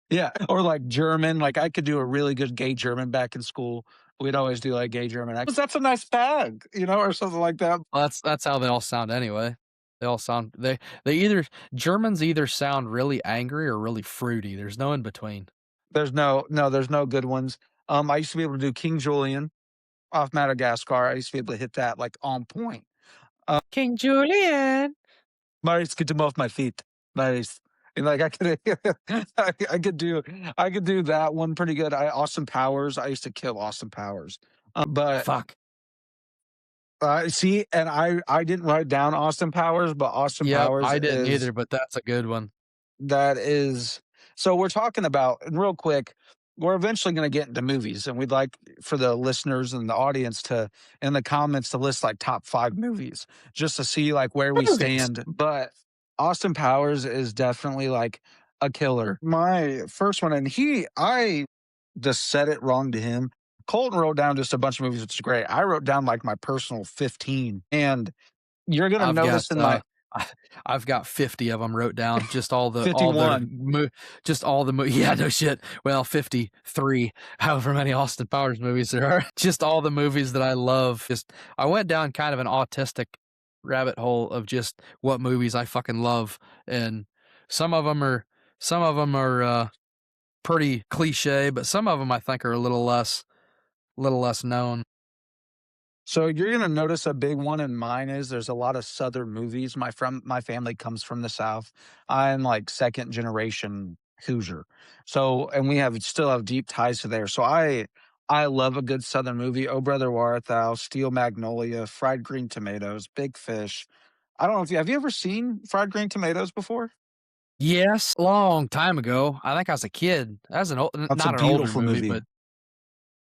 Yeah. Or like German. Like I could do a really good gay German back in school. We'd always do like gay German accents. That's a nice bag, or something like that.
Well, that's how they all sound anyway. They all sound they either Germans either sound really angry or really fruity. There's no in between.
There's no good ones. I used to be able to do King Julian off Madagascar. I used to be able to hit that like on point.
King Julian.
Marius, get him off my feet. Nice. And, like, I could I could do that one pretty good. Austin Powers, I used to kill Austin Powers. But,
Fuck.
see, and I didn't write down Austin Powers, but Austin
Yep,
Powers
I didn't
is
either, but that's a good one.
that is so we're talking about and real quick, we're eventually gonna get into movies, and we'd like for the listeners and the audience to in the comments to list, like, top 5 movies just to see, like, where we
Movies.
stand, but Austin Powers is definitely, like, a killer. My first one and I just said it wrong to him. Colton wrote down just a bunch of movies, which is great. I wrote down, like, my personal 15, and you're gonna
I've got,
notice in my
I I've got 50 of them wrote down, just all the
51.
just all the yeah, no shit. Well, 53, however many Austin Powers movies there are. Just all the movies that I love. Just I went down kind of an autistic rabbit hole of just what movies I fucking love, and some of them are pretty cliche, but some of them I think are a little less known.
So you're gonna notice a big one in mine is there's a lot of Southern movies. My family comes from the South. I'm like second generation Hoosier. So and we have still have deep ties to there. So I love a good Southern movie. Oh Brother Wart Thou, Steel Magnolia, Fried Green Tomatoes, Big Fish. I don't know if you have you ever seen Fried Green Tomatoes before?
Yes, long time ago. I think I was a kid. That was
That's a
not an older
beautiful
movie,
movie.
but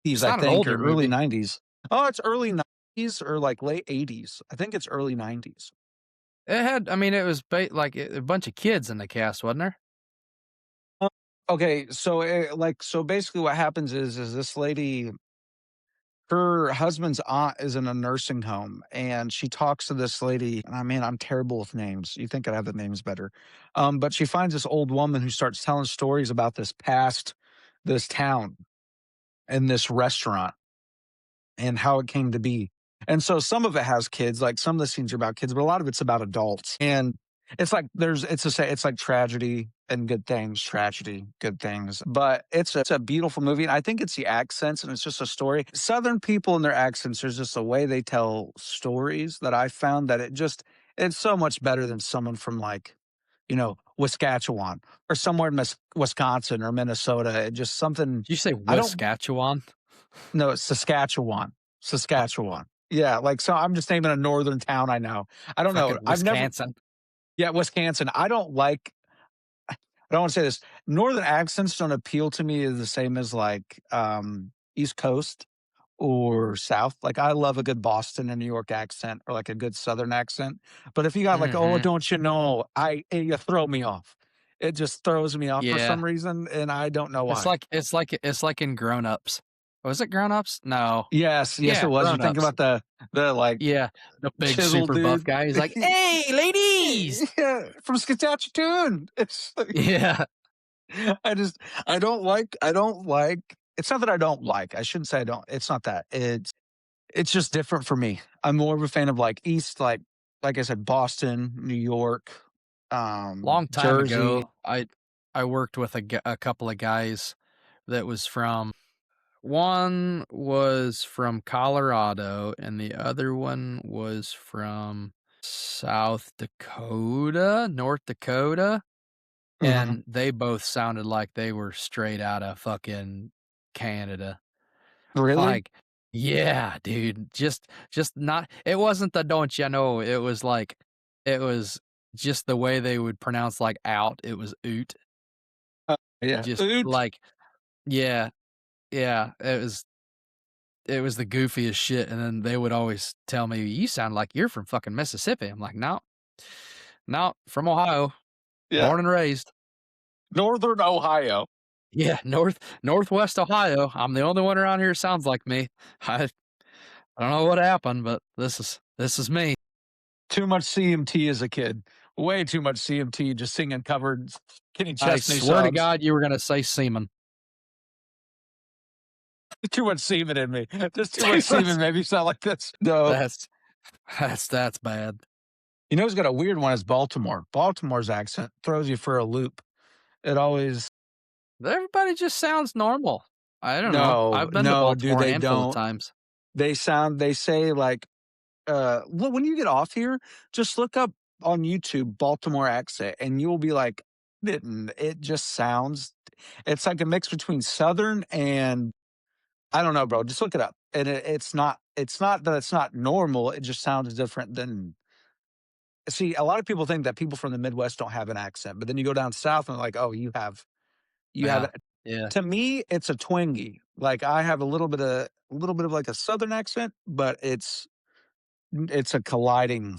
He's
it's
I
not an
think or
older
early
movie.
90s. Oh, it's early 90s or like late 80s. I think it's early 90s.
It had I mean, it was a bunch of kids in the cast, wasn't there?
Uh, Okay, so basically what happens is this lady her husband's aunt is in a nursing home and she talks to this lady and I mean I'm terrible with names. You think I'd have the names better. But she finds this old woman who starts telling stories about this town and this restaurant and how it came to be. And so some of it has kids, like some of the scenes are about kids, but a lot of it's about adults. And it's like it's like tragedy and good things, tragedy, good things. But it's a beautiful movie. And I think it's the accents and it's just a story. Southern people and their accents, there's just a way they tell stories that I found that it's so much better than someone from like, Saskatchewan or somewhere in Wisconsin or Minnesota. It just something
Did you say
I don't
Saskatchewan?
no, it's Saskatchewan. Saskatchewan. Yeah, like, so I'm just naming a northern town I know. I don't know.
Fucking
I've never
Wisconsin.
yeah, Wisconsin. I don't wanna say this. Northern accents don't appeal to me the same as, like, East Coast or South. Like, I love a good Boston and New York accent or, like, a good Southern accent. But if you got, like, "Oh,
Mhm.
don't you know," you throw me off. It just throws me off for
Yeah.
some reason, and I don't know
It's
why.
like in Grown Ups. Was it Grown Ups? No.
Yes, yes, it
Yeah,
was. You're
Grown
thinking
Ups.
about like,
Yeah, the big
chisel
super buff
dude.
guy. He's like, "Hey, ladies!"
Yeah, from Saskatchewan. It's like
Yeah.
I just I don't like it's not that I don't like. I shouldn't say I don't. It's not that. It's just different for me. I'm more of a fan of like East like I said Boston, New York,
Long time
Jersey.
ago, I worked with a couple of guys that was from one was from Colorado and the other one was from South Dakota, North Dakota,
Mhm.
and they both sounded like they were straight out of fucking Canada.
Really?
Like, yeah, dude, just not it wasn't the "don't ya know," it was just the way they would pronounce, like, "out," it was "oot."
Yeah.
Just
Oot.
like yeah, yeah, it was the goofiest shit, and then they would always tell me, "You sound like you're from fucking Mississippi." I'm like, "No, no, from Ohio,
Yeah.
born and raised."
Northern Ohio.
Yeah, Northwest Ohio. I'm the only one around here who sounds like me. I I don't know what happened, but this is me.
Too much CMT as a kid. Way too much CMT just singing covered Kenny
I
Chesney
swear to
songs.
God you were gonna say semen.
Too much semen in me. There's too much semen made me sound like this. No.
That's that's bad.
You know who's got a weird one is Baltimore. Baltimore's accent throws you for a loop. It always
Everybody just sounds normal. I don't know.
no,
I've been to
no, dude,
Baltimore a
they
handful of
don't.
times.
They say like, well, when you get off here, just look up on YouTube Baltimore accent, and you'll be like, "Didn't it just sounds?" It's like a mix between Southern and I don't know, bro. Just look it up, and it's not. It's not that it's not normal. It just sounds different than. See, a lot of people think that people from the Midwest don't have an accent, but then you go down south and like, oh, you have
Yeah.
it.
Yeah.
To me, it's a twingy. Like I have a little bit of like a Southern accent, but it's a colliding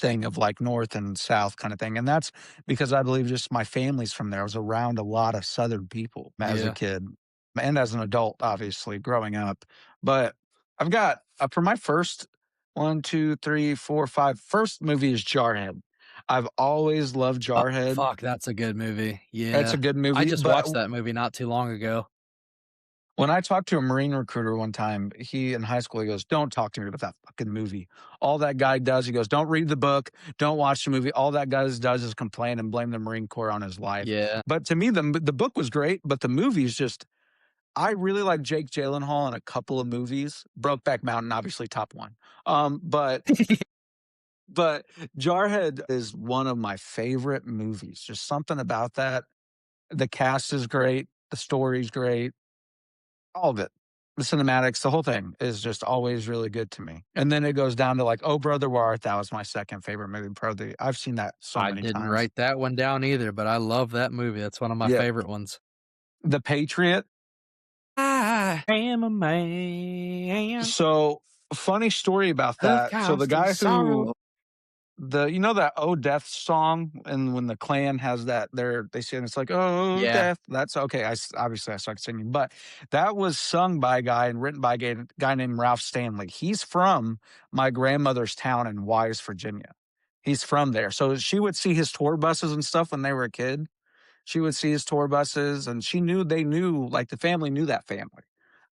thing of like north and south kind of thing. And that's because I believe just my family's from there. I was around a lot of southern people as a
Yeah.
kid and as an adult, obviously growing up. But I've got for my first one, two, three, four, five, first movie is Jarhead. I've always loved
Oh,
Jarhead.
fuck, that's a good movie.
It's a
Yeah.
good
I
movie.
just
But
watched that movie not too long ago.
when I talked to a Marine recruiter one time, he in high school, he goes, "Don't talk to me about that fucking movie. All that guy does," he goes, "Don't read the book, don't watch the movie. All that guy does is complain and blame the Marine Corps on his life."
Yeah.
But to me, the book was great, but the movie is just I really like Jake Gyllenhaal in a couple of movies. Brokeback Mountain, obviously top one. But Jarhead is one of my favorite movies. Just something about that. The cast is great, the story's great. All of it. The cinematics, the whole thing is just always really good to me. And then it goes down to like, "Oh Brother, Where Art Thou" was my second favorite movie, probably. I've seen that so
I
many
didn't
times.
write that one down either, but I love that movie. That's one of my
Yeah.
favorite ones.
The Patriot.
I am a man
So, funny story about
of
that. So the
constant
guy who
sorrow.
the you know that "Oh Death" song, and when the Klan has that they sing, it's like, "Oh
Yeah.
Death." That's okay. Obviously I suck singing, but that was sung by a guy and written by a guy named Ralph Stanley. He's from my grandmother's town in Wise, Virginia. He's from there. So she would see his tour buses and stuff when they were a kid. She would see his tour buses, and they knew, like, the family knew that family.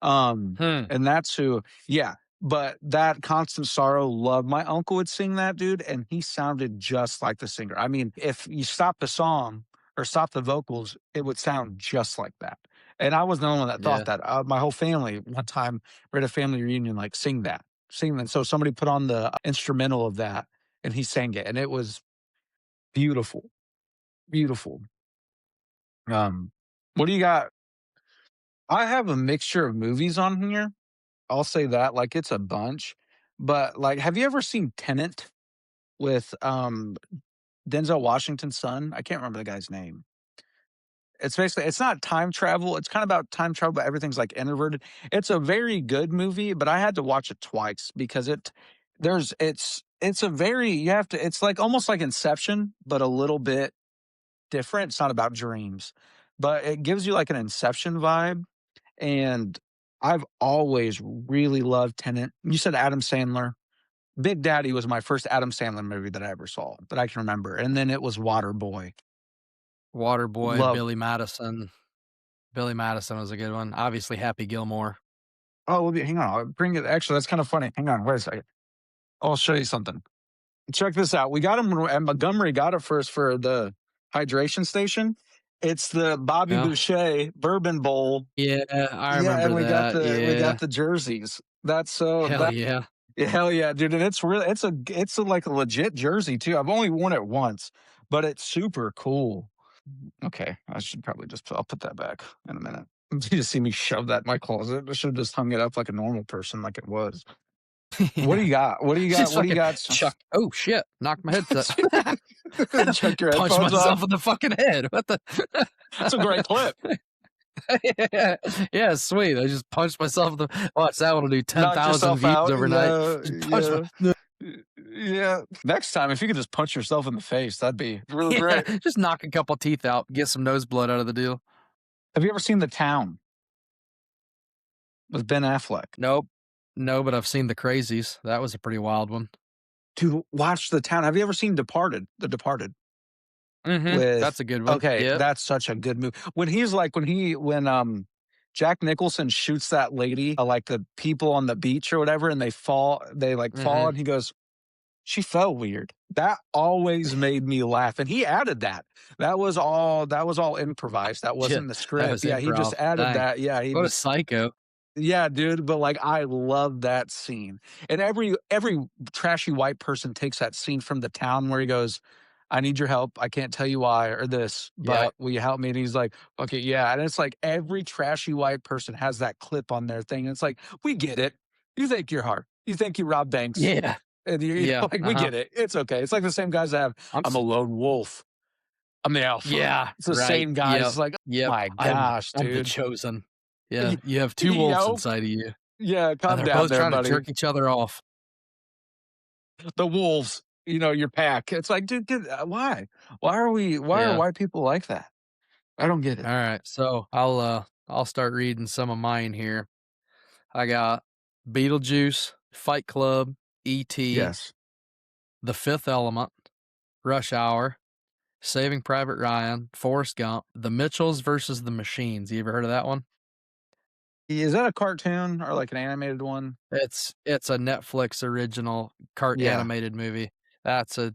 Hmm.
And that's who yeah, but that Constant Sorrow, love my uncle would sing that, dude, and he sounded just like the singer. I mean, if you stop the song or stop the vocals, it would sound just like that. And I wasn't the only one that thought
Yeah.
that. My whole family, one time, we're at a family reunion, like, sing that. So somebody put on the instrumental of that, and he sang it, and it was beautiful, beautiful. Um, what do you got? I have a mixture of movies on here. I'll say that, like, it's a bunch. But, like, have you ever seen Tenet with, Denzel Washington's son? I can't remember the guy's name. It's basically it's not time travel, it's kinda about time travel, but everything's, like, introverted. It's a very good movie, but I had to watch it twice because it's a very you have to it's like almost like Inception, but a little bit different. It's not about dreams, but it gives you, like, an Inception vibe. And I've always really loved Tenet. You said Adam Sandler. Big Daddy was my first Adam Sandler movie that I ever saw that I can remember, and then it was Waterboy.
Waterboy,
Love
Billy Madison. Billy Madison was a good one. Obviously, Happy Gilmore.
Oh, hang on, I'll bring it actually, that's kinda funny. Hang on, wait a second. I'll show you something. Check this out. We got him and Montgomery got it for us for the hydration station. It's the Bobby
Yeah.
Boucher Bourbon Bowl.
Yeah, I
Yeah, and
remember that.
we got
Yeah.
the jerseys. That's so
Hell
that
yeah.
Yeah, hell yeah, dude, and it's a, like, a legit jersey too. I've only worn it once, but it's super cool. Okay, I should probably I'll put that back in a minute. You just see me shove that in my closet. I should have just hung it up like a normal person like it was. What do
Yeah.
you got? What do you got?
Just
What do you
fucking
got?
chuck oh, shit, knocked my headset.
Check your
Punched
headphones off.
myself in the fucking head. What the
That's a great clip.
Yeah. Yeah, sweet. I just punched myself in the watch that one will do
Knocked
10,000
yourself
views
out.
overnight.
Yeah,
Just punch my
yeah. Yeah. Next time, if you could just punch yourself in the face, that'd be really
yeah,
great.
just knock a couple teeth out, get some nose blood out of the deal.
Have you ever seen The Town with Ben Affleck?
Nope. No, but I've seen The Crazies. That was a pretty wild one.
Dude, watch The Town. Have you ever seen Departed? The Departed
Mhm.
with
That's a good one.
okay,
Yep.
that's such a good movie. When he's like when Jack Nicholson shoots that lady, like the people on the beach or whatever, and they like fall,
Mhm.
and he goes, "She fell weird." That always made me laugh, and he added that. That was all improvised. That
Yeah,
wasn't the
that
script.
was
Yeah, he just
improv.
added
Dang.
that. Yeah, he
What a
just
psycho.
Yeah, dude, but, like, I love that scene, and every trashy white person takes that scene from The Town where he goes, "I need your help, I can't tell you why or this, but
Yep.
will you help me?" And he's like, "Okay, yeah," and it's like every trashy white person has that clip on their thing, and it's like, "We get it. You think you're hard. You think you rob banks,
Yeah.
and you
Yeah.
like, we
Uh-huh.
get it. It's okay." It's like the same guys that have,
I'm
"I'm a
s
lone wolf. I'm the alpha."
Yeah,
It's the
right.
same guys.
Yep.
It's like, "Oh
Yep.
my gosh,
I'm the
dude."
chosen.
Y
Yeah, you have 2 wolves
yo
inside of you,
yeah,
and
calm
they're
down
both
there,
trying to
buddy.
jerk each other off.
The wolves, your pack. It's like, dude, why? Why are
Yeah.
white people like that? I don't get it.
Alright, so I'll start reading some of mine here. I got Beetlejuice, Fight Club, E.T.,
Yes.
The Fifth Element, Rush Hour, Saving Private Ryan, Forrest Gump, The Mitchells versus the Machines. You ever heard of that one?
Is that a cartoon or like an animated one?
It's a Netflix original cart
Yeah.
animated movie. That's a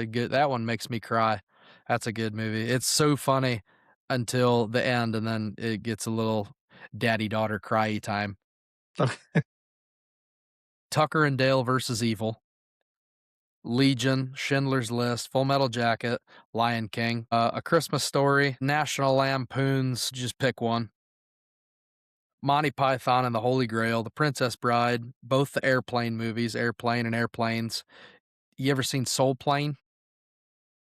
good that one makes me cry. That's a good movie. It's so funny until the end, and then it gets a little daddy-daughter cryy time. Tucker and Dale versus Evil, Legion, Schindler's List, Full Metal Jacket, Lion King, A Christmas Story, National Lampoon's just pick one, Monty Python and the Holy Grail, The Princess Bride, both the Airplane movies, Airplane and Airplanes. You ever seen Soul Plane?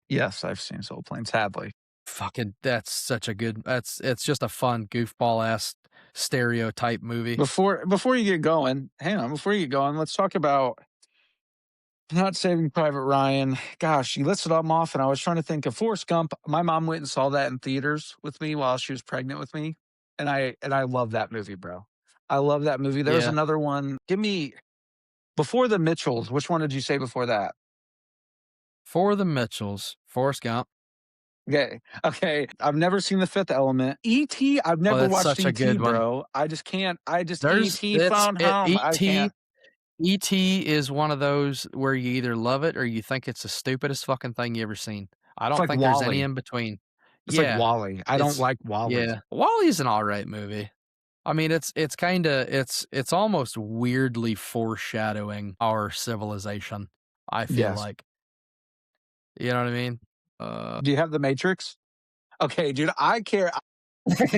Yes, I've seen Soul Plane, sadly.
Fucking that's such a good it's just a fun goofball-ass stereotype movie.
Before you get going, hang on, before you get going, let's talk about not Saving Private Ryan. Gosh, you listed them off, and I was trying to think of Forrest Gump. My mom went and saw that in theaters with me while she was pregnant with me, and I love that movie, bro. I love that movie. There's
Yeah.
another one. Give me before the Mitchells. Which one did you say before that?
For the Mitchells, Forrest Gump.
Okay, okay. I've never seen The Fifth Element. E.T. I've
Oh,
never
that's
watched
such a
E.T.
good one.
Bro. I just can't. I just
There's
E.T.
it's
Phone
it
Home. I can't.
E.T. is one of those where you either love it or you think it's the stupidest fucking thing you ever seen. I
It's
don't
like
think there's any
Wally.
in between.
It's like
Yeah,
Wally. I don't
it's
like Wally.
yeah. WALL-E's an alright movie. I mean, it's kinda it's almost weirdly foreshadowing our civilization, I feel
Yes.
like. You know what I mean? Uh
Do you have The Matrix? Okay, dude. I care.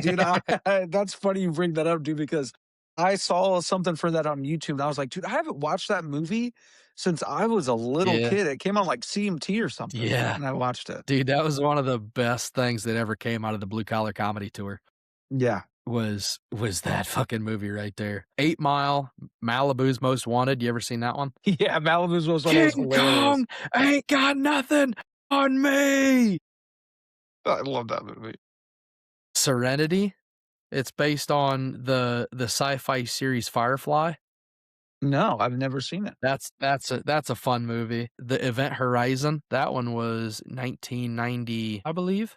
Dude, that's funny you bring that up, dude, because I saw something for that on YouTube, and I was like, "Dude, I haven't watched that movie since I was a little
Yeah,
kid." It came on, like, CMT or something,
yeah.
and I watched it.
Dude, that was one of the best things that ever came out of the Blue Collar Comedy Tour.
Yeah.
Was that fucking movie right there. 8 Mile, Malibu's Most Wanted, you ever seen that one?
Yeah, Malibu's Most Wanted was
King
hilarious.
Kong ain't got nothing on me!
I love that movie.
Serenity, it's based on the sci-fi series Firefly.
No, I've never seen it.
That's a fun movie. The Event Horizon, that one was 1990, I believe.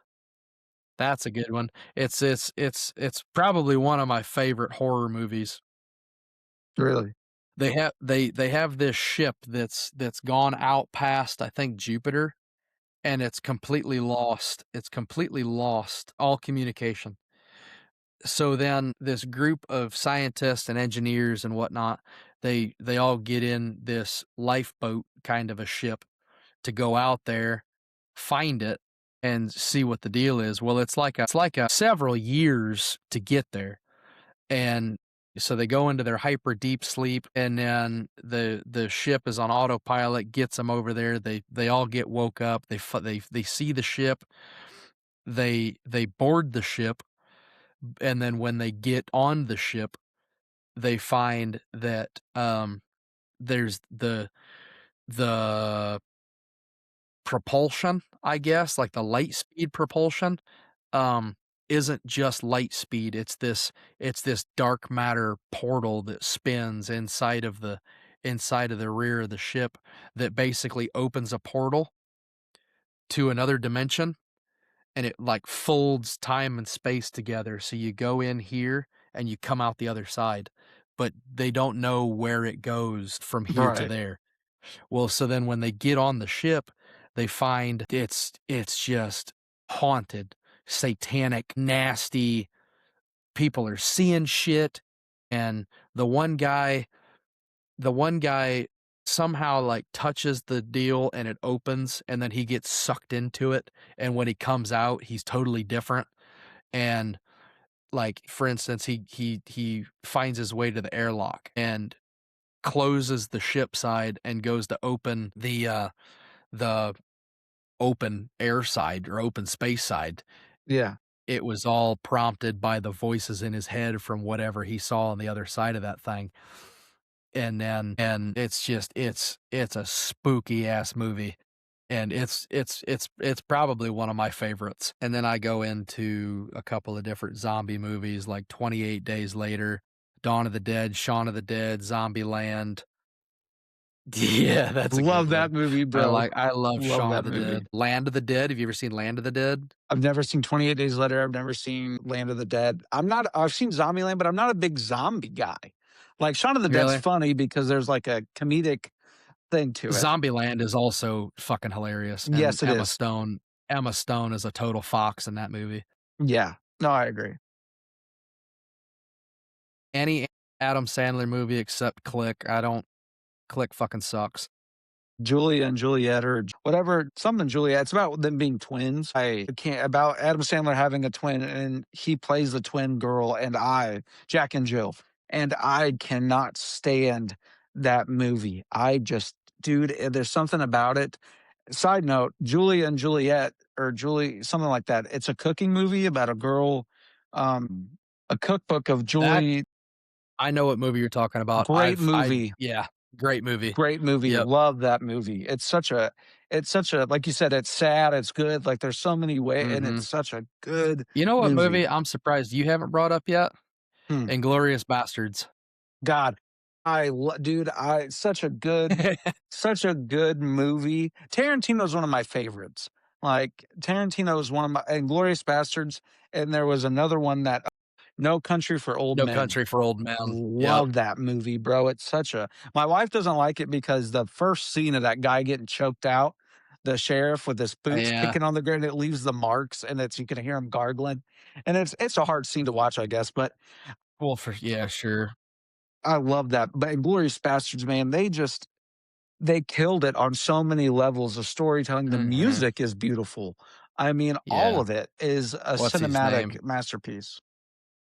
That's a good one. It's probably one of my favorite horror movies.
Really?
They have this ship that's gone out past, I think, Jupiter, and it's completely lost all communication. So then this group of scientists and engineers and whatnot, they all get in this lifeboat kind of a ship to go out there, find it, and see what the deal is. Well, it's like a several years to get there. And so they go into their hyper deep sleep, and then the ship is on autopilot, gets them over there. They all get woke up. They see the ship. They board the ship, and then when they get on the ship, they find that there's the propulsion, I guess, like the light speed propulsion, um, isn't just light speed. It's this dark matter portal that spins inside of the rear of the ship that basically opens a portal to another dimension, and it like folds time and space together. So you go in here and you come out the other side, but they don't know where it goes from here to
Right.
there. Well, so then when they get on the ship, they find it's just haunted, satanic, nasty. People are seeing shit. and the one guy the one guy somehow, like, touches the deal and it opens, and then he gets sucked into it, and when he comes out, he's totally different, and, like, for instance, he finds his way to the airlock and closes the ship side and goes to open the open air side or open space side.
Yeah.
It was all prompted by the voices in his head from whatever he saw on the other side of that thing. And it's just it's a spooky ass movie. And it's probably one of my favorites. And then I go into a couple of different zombie movies like 28 Days Later, Dawn of the Dead, Shaun of the Dead, Zombieland. Yeah, that's a good
Love
one.
that movie, bro.
I love
Love
Shaun of
that
the
movie.
Dead. Land of the Dead, have you ever seen Land of the Dead?
I've never seen 28 Days Later. I've never seen Land of the Dead. I've seen Zombieland, but I'm not a big zombie guy. Like Shaun of the Dead's
Really?
funny because there's like a comedic thing to it.
Zombieland is also fucking hilarious, and
Yes, it is.
Emma Stone is a total fox in that movie.
Yeah. No, I agree.
Any Adam Sandler movie except Click, I don't Click fucking sucks.
Julia and Juliet or whatever, something Juliet. It's about them being twins. I can't about Adam Sandler having a twin and he plays the twin girl and Jack and Jill. And I cannot stand that movie. Dude, there's something about it. Side note, Julia and Juliet or Julie, something like that. It's a cooking movie about a girl, a cookbook of
That
Julie.
I know what movie you're talking about.
Great movie.
Yeah, great movie.
Great movie,
Yep.
love that movie. It's such a like you said, it's sad, it's good, like, there's so many way and it's
Mhm.
such a good
You know what
movie.
movie I'm surprised you haven't brought up yet?
Hmm,
Inglourious Basterds.
God, dude, I such a good movie. Tarantino's one of my favorites. Like, Tarantino is one of my Inglourious Bastards, and there was another one that No Country for Old
No
Men.
Country for Old Men. Yep.
Love that movie, bro. It's such a My wife doesn't like it because the first scene of that guy getting choked out, the sheriff with his boots
Yeah.
kicking on the ground, it leaves the marks and you can hear him gargling. And it's a hard scene to watch, I guess, but
Well, for yeah, sure.
I love that. But Inglorious Bastards, man, they killed it on so many levels of storytelling. The
Mhm.
music is beautiful. I mean, all
Yeah.
of it is a
What's his name?
cinematic masterpiece.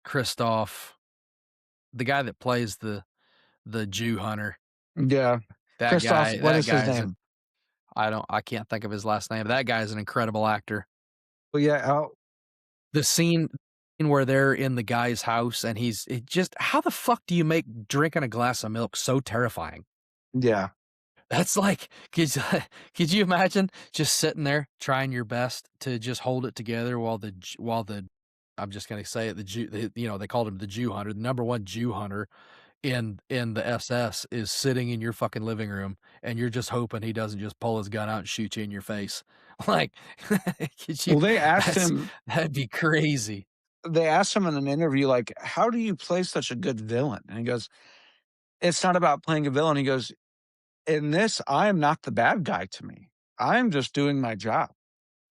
Christoph, the guy that plays the Jew hunter.
Yeah. Christoph, what
That
is his
guy is
name?
I can't think of his last name. That guy is an incredible actor.
Well, yeah,
The scene where they're in the guy's house and it just how the fuck do you make drinking a glass of milk so terrifying?
yeah.
That's like, could you imagine just sitting there trying your best to just hold it together while the I'm just gonna say it, they called him the Jew hunter, the number one Jew hunter in the SS is sitting in your fucking living room, and you're just hoping he doesn't just pull his gun out and shoot you in your face. Like, could you
Well,
that's that'd be crazy.
they asked him in an interview, like, "How do you play such a good villain?" And he goes, "It's not about playing a villain." He goes, "In this, I am not the bad guy to me. I'm just doing my job."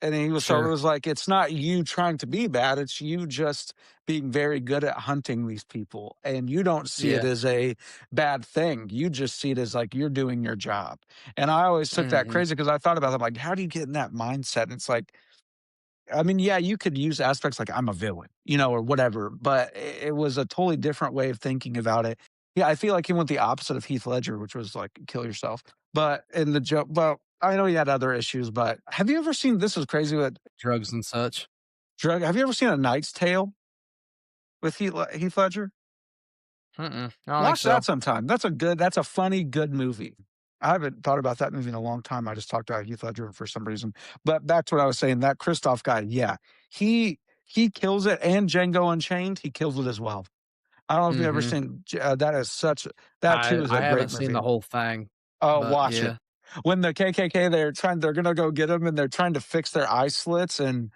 And it
Sure.
was like, it's not you trying to be bad, it's you just being very good at hunting these people, and you don't see it
Yeah.
as a bad thing. You just see it as, like, you're doing your job. And I always took that
Mhm.
crazy because I thought about it, like, how do you get in that mindset? And it's like, I mean, yeah, you could use aspects like I'm a villain, or whatever, but it was a totally different way of thinking about it. Yeah, I feel like he went the opposite of Heath Ledger, which was like kill yourself. But in the joke, well, I know he had other issues, but have you ever seen this is crazy with
Drugs and such.
drug? Have you ever seen A Knight's Tale with Heath Ledger?
Mm-mm, I don't think
Watch that
so.
sometime. That's a funny, good movie. I haven't thought about that movie in a long time. I just talked about Heath Ledger for some reason. But that's what I was saying. That Christoph guy, yeah, he he kills it. And Django Unchained, he kills it as well. I don't know if you've ever
Mhm.
seen. That too is
I
a great
haven't seen the
movie.
whole thing,
Oh,
but
watch it.
yeah.
When the KKK, they're gonna go get him, and they're trying to fix their eye slits, and,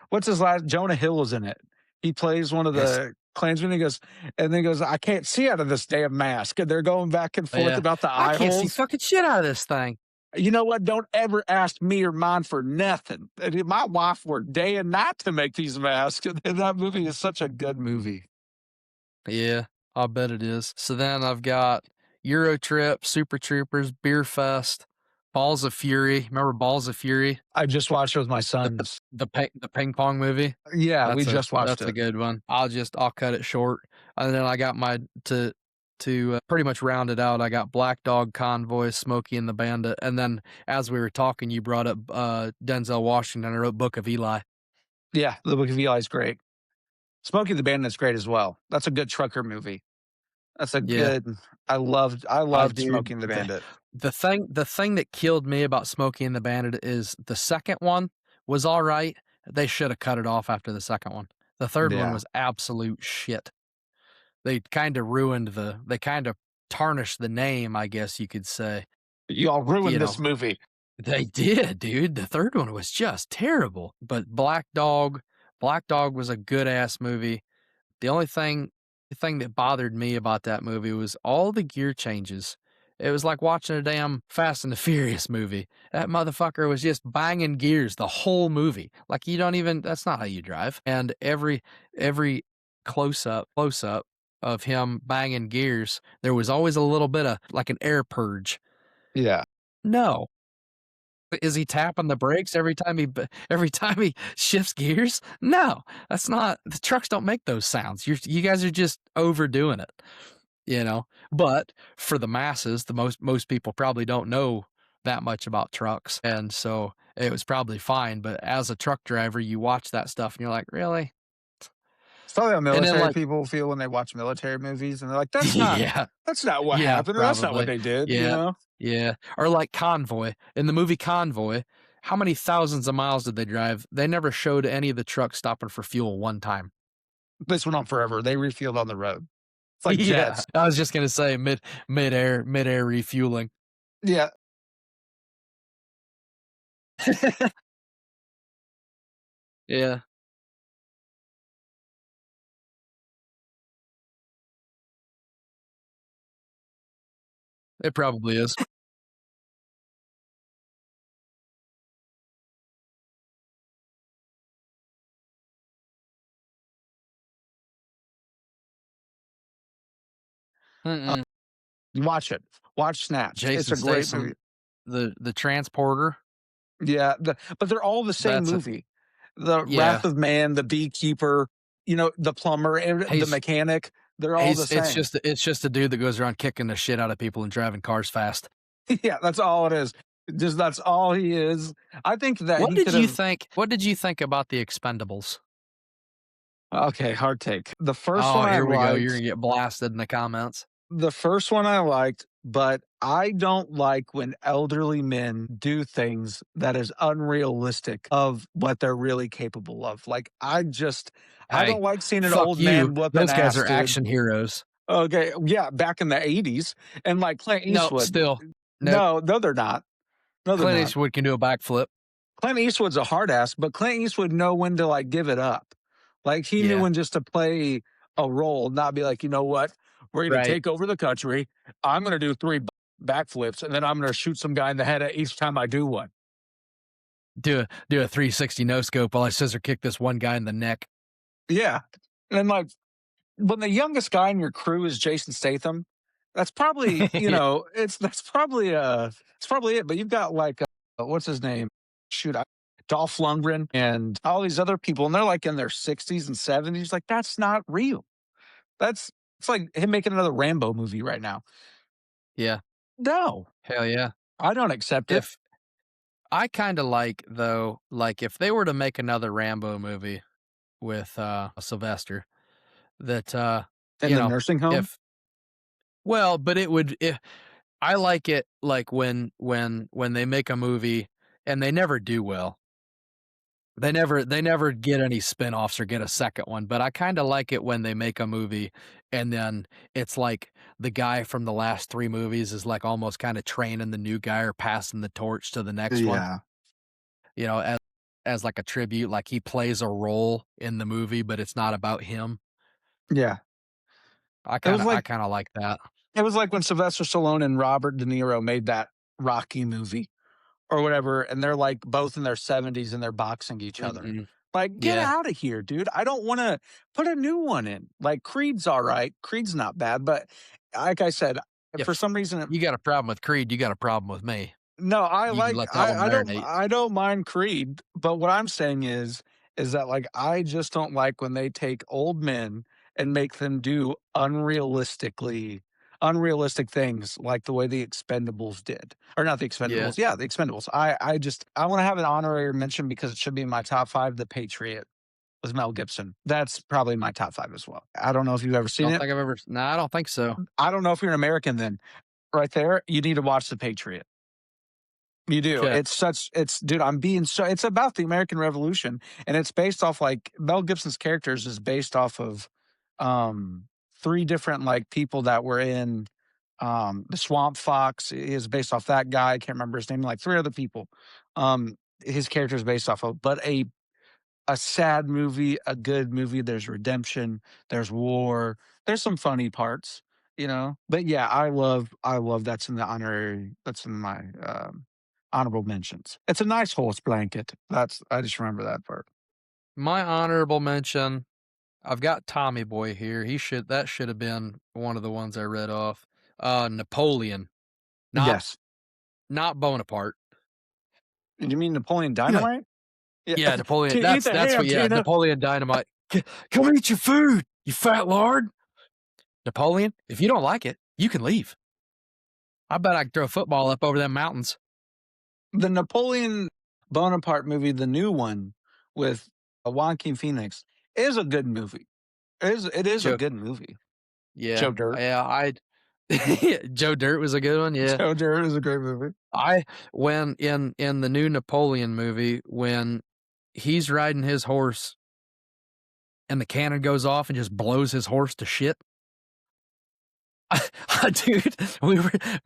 what's his last Jonah Hill is in it. He plays one of
Yes.
the Klansmen, and then he goes, "I can't see out of this damn mask," and they're going back and forth
Yeah.
about the
I
eye
can't see
holes.
fucking shit out of this thing.
You know what? Don't ever ask me or mine for nothing. My wife worked day and night to make these masks, and that movie is such a good movie.
Yeah, I bet it is. So then I've got Euro Trip, Super Troopers, Beer Fest, Balls of Fury. Remember Balls of Fury?
I just watched it with my
The
sons.
the ping pong movie?
Yeah, we just watched
That's a
it.
good one. I'll cut it short, and then I got my pretty much round it out, I got Black Dog, Convoy, Smokey and the Bandit, and then as we were talking, you brought up, Denzel Washington. I wrote Book of Eli.
Yeah, The Book of Eli is great. Smokey the Bandit's great as well. That's a good trucker movie. That's a
Yeah.
good I loved
Dude,
Smokey and the Bandit.
the thing that killed me about Smokey and the Bandit is the second one was alright. They shoulda cut it off after the second one. The third one
Yeah.
was absolute shit. They kinda tarnished the name, I guess you could say,
Y'all
you
ruined this
know?
movie.
They did, dude. The third one was just terrible, but Black Dog was a good ass movie. The only thing that bothered me about that movie was all the gear changes. It was like watching a damn Fast and the Furious movie. That motherfucker was just banging gears the whole movie. Like you don't even that's not how you drive. And every close up of him banging gears, there was always a little bit of like an air purge.
Yeah.
No. Is he tapping the brakes every time he shifts gears? No, that's not the trucks don't make those sounds. You guys are just overdoing it, you know? But for the masses, the most people probably don't know that much about trucks, and so it was probably fine, but as a truck driver, you watch that stuff and you're like, "Really?"
It's probably how
And then,
military
like
people feel when they watch military movies, and they're like,
yeah.
that's not what
Yeah,
happened, or that's not what
probably.
they did," you
Yeah,
know?
yeah, or like Convoy. In the movie Convoy, how many thousands of miles did they drive? They never showed any of the trucks stopping for fuel one time.
This went on forever. They refueled on the road. It's like
Yeah,
jets.
I was just gonna say midair refueling.
Yeah.
Yeah, it probably is.
Uh,
Mm-mm.
watch it. Watch Snatched. It's
Jason
a great movie.
Statham, the transporter,
Yeah, but they're all the same
that's a
movie. The
yeah,
Wrath of Man, the beekeeper, the plumber, and the
he's
mechanic, they're all the
he's
same.
it's just a dude that goes around kicking the shit out of people and driving cars fast.
Yeah, that's all it is. Just that's all he is. I think that he could have
What did you think about The Expendables?
okay, hard take.
Oh, here we go, you're gonna get blasted in the comments.
The first one I liked, but I don't like when elderly men do things that is unrealistic of what they're really capable of. Like, I
Hey,
don't like seeing an
fuck
old
you.
man whooping
Those guys
ass,
are
dude.
action heroes.
Okay, yeah, back in the '80s, and like Clint
No,
Eastwood.
still. Nope.
No, they're not. No, they're
Clint
not.
Eastwood can do a backflip.
Clint Eastwood's a hard ass, but Clint Eastwood know when to like give it up. Like he knew
Yeah,
when just to play a role, not be like, you know what, we're gonna
right.
take over the country. I'm gonna do three backflips, and then I'm gonna shoot some guy in the head each time I do one.
Do a 360 no scope while I scissor kick this one guy in the neck.
Yeah, and like when the youngest guy in your crew is Jason Statham, that's probably it's probably it. But you've got like what's his name? Shoot, Dolph Lundgren and all these other people, and they're like in their 60s and 70s. Like that's not real. That's it's like him making another Rambo movie right now.
Yeah,
No,
hell yeah.
I don't accept it.
If I kinda like, though, like, if they were to make another Rambo movie with, Sylvester, that,
In
you
the
know,
nursing home,
if well, but it would if I like it, like, when they make a movie and they never do well. They never get any spinoffs or get a second one, but I kinda like it when they make a movie and then it's like the guy from the last 3 movies is, like, almost kinda training the new guy or passing the torch to the next one,
yeah,
you know, as, like, a tribute, like, he plays a role in the movie, but it's not about him.
yeah. It was
I
like
kinda like that.
it was like when Sylvester Stallone and Robert De Niro made that Rocky movie or whatever, and they're like both in their 70s and they're boxing each other.
Mm-mm.
Like, get
Yeah.
out of here, dude. I don't want to put a new one in. Like, Creed's all right. Creed's not bad, but like I said, for
If
some reason,
you got a problem with Creed, you got a problem with me.
no,
You can let that one marinate.
I don't mind Creed, but what I'm saying is that, like, I just don't like when they take old men and make them do unrealistic things like the way the Expendables did. Or not the
Yeah.
Expendables, yeah, the Expendables. I wanna have an honorary mention because it should be in my top 5, The Patriot with Mel Gibson. That's probably my top 5 as well. I don't know if you've ever seen
Don't
it.
think I've ever no, I don't think so.
I don't know if you're an American then. Right there, you need to watch The Patriot. You do.
'Kay.
It's dude, I'm being so it's about the American Revolution, and it's based off, like, Mel Gibson's characters is based off of, um, 3 different, like, people that were in, the Swamp Fox is based off that guy, I can't remember his name, like, 3 other people, his character is based off of, but a sad movie, a good movie, there's redemption, there's war, there's some funny parts, you know? But yeah, I love that's in my, honorable mentions. It's a nice horse blanket. That's I just remember that part.
My honorable mention, I've got Tommy Boy here. That should have been one of the ones I read off. Napoleon, not
Yes.
not Bonaparte.
You mean Napoleon
Yeah.
Dynamite? Yeah.
Yeah, Napoleon.
To eat the
That's what
ham,
yeah,
Tina.
Napoleon Dynamite. Come eat your food, you fat lard. Napoleon, if you don't like it, you can leave. I bet I could throw a football up over them mountains.
The Napoleon Bonaparte movie, the new one with, Joaquin Phoenix, is a good movie. It is a
Joe
good movie.
yeah,
Joe Dirt.
yeah, I'd Joe Dirt was a good one, yeah.
Joe Dirt is a great movie.
I when in the new Napoleon movie, when he's riding his horse and the cannon goes off and just blows his horse to shit. Dude,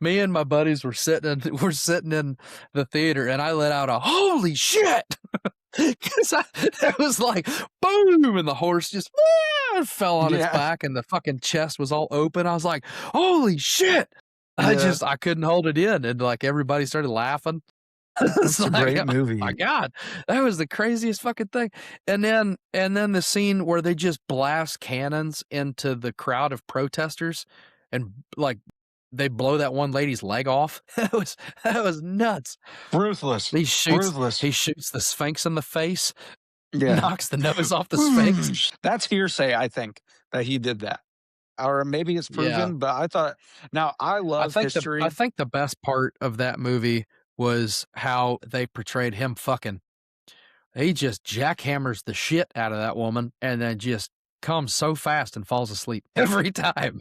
me and my buddies we're sitting in the theater and I let out a holy shit. Cause it was like boom, and the horse just fell on its
Yeah,
back and the fucking chest was all open. I was like, holy shit.
yeah.
I couldn't hold it in. And like everybody started laughing. It's
That's a
like,
great
oh my
movie.
god, that was the craziest fucking thing. And then the scene where they just blast cannons into the crowd of protesters and like they blow that one lady's leg off. That was nuts.
Ruthless,
He shoots
ruthless.
he shoots the Sphinx in the face,
Yeah.
knocks the nose off the Sphinx.
That's hearsay, I think, that he did that. Or maybe it's
Yeah.
proven, but I thought now I love
I
history.
think the best part of that movie was how they portrayed him fucking. He just jackhammers the shit out of that woman and then just comes so fast and falls asleep every time.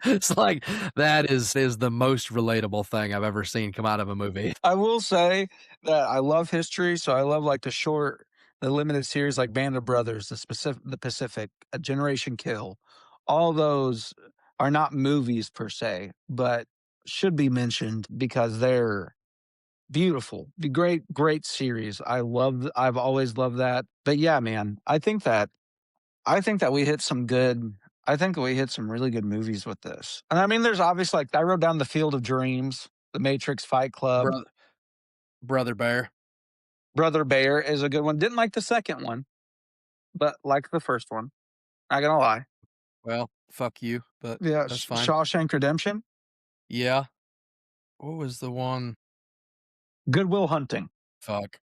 It's like that is the most relatable thing I've ever seen come out of a movie.
I will say that I love history, so I love, like, the limited series like Band of Brothers, the Pacific, A Generation Kill. All those are not movies per se, but should be mentioned because they're beautiful. The great series. I've always loved that. But yeah, man, I think that we hit some good I think we hit some really good movies with this. And I mean, there's obviously like I wrote down The Field of Dreams, The Matrix, Fight Club,
Brother Brother Bear.
Brother Bear is a good one. Didn't like the second one, but liked the first one. Not gonna lie.
Well, fuck you, but
Yeah,
that's fine.
Shawshank Redemption,
Yeah. What was the one?
Goodwill Hunting.
Fuck.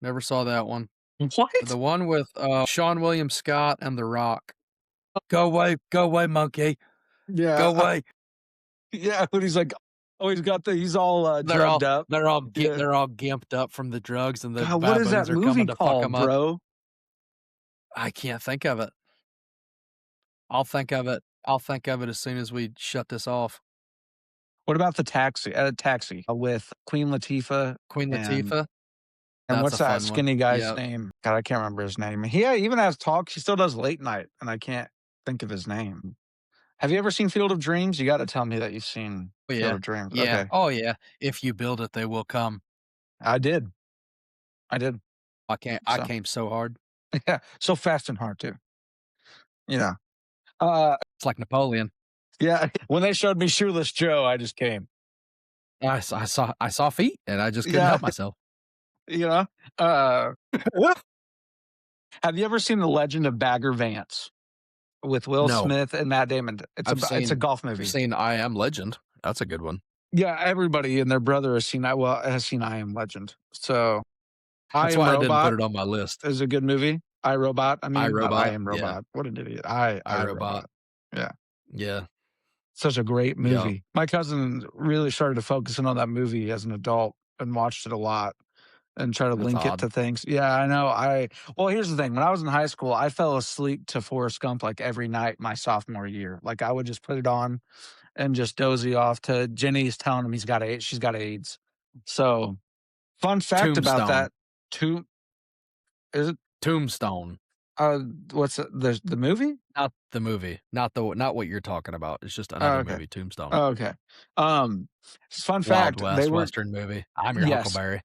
Never saw that one.
What?
The one with, Sean William Scott and The Rock. Go away, monkey, go
Yeah,
away."
yeah. When he's like, oh, he's all drugged up. Yeah.
They're all gimped up from the drugs, and the
God, what is that
baboons are
movie
coming to fuck
called,
them up.
bro?
I can't think of it. I'll think of it as soon as we shut this off.
What about the Taxi with Queen Latifah
Queen
and
Latifah?
and
That's
what's
a
that
fun one.
skinny guy's
Yep.
name? God, I can't remember his name. He even has talks. He still does late night, and I can't think of his name. Have you ever seen Field of Dreams? You got to tell me that you've seen
Oh,
Field
yeah.
of Dreams.
Yeah.
Okay,
Oh, yeah. "If you build it, they will come."
I did. I did.
I
So
came so hard.
yeah, so fast and hard too. Yeah. Uh,
It's like Napoleon.
yeah. When they showed me Shoeless Joe, I just came.
I saw feet, and I just couldn't
Yeah,
help myself.
you know. Uh, Have you ever seen The Legend of Bagger Vance with Will
No,
Smith and Matt Damon? It's a golf
I've
movie.
seen I Am Legend. That's a good one.
Yeah, everybody and their brother has seen I Am Legend. So, I
That's
Am
why I didn't put
Robot
it on my list.
is a good movie. I, Robot, I
I
mean, not I
Robot,
Am
yeah.
Robot. What an idiot. I,
iRobot,
Robot. Yeah.
yeah,
Such a great
yep.
movie. My cousin really started to focus in on that movie as an adult and watched it a lot and try to
That's
link it
odd.
to things. Yeah, I know. Well, here's the thing. When I was in high school, I fell asleep to Forrest Gump like every night my sophomore year. Like I would just put it on and just dozy off to Jenny's telling him she's got AIDS. So, fun fact about
Tombstone,
that, too, is it
Tombstone,
uh what's the movie?
not the movie, not what you're talking about. It's just
Oh,
another
okay.
movie, Tombstone.
Oh, okay. Um fun
Wild
fact, they
West
were
Western movie. I'm your
yes,
Huckleberry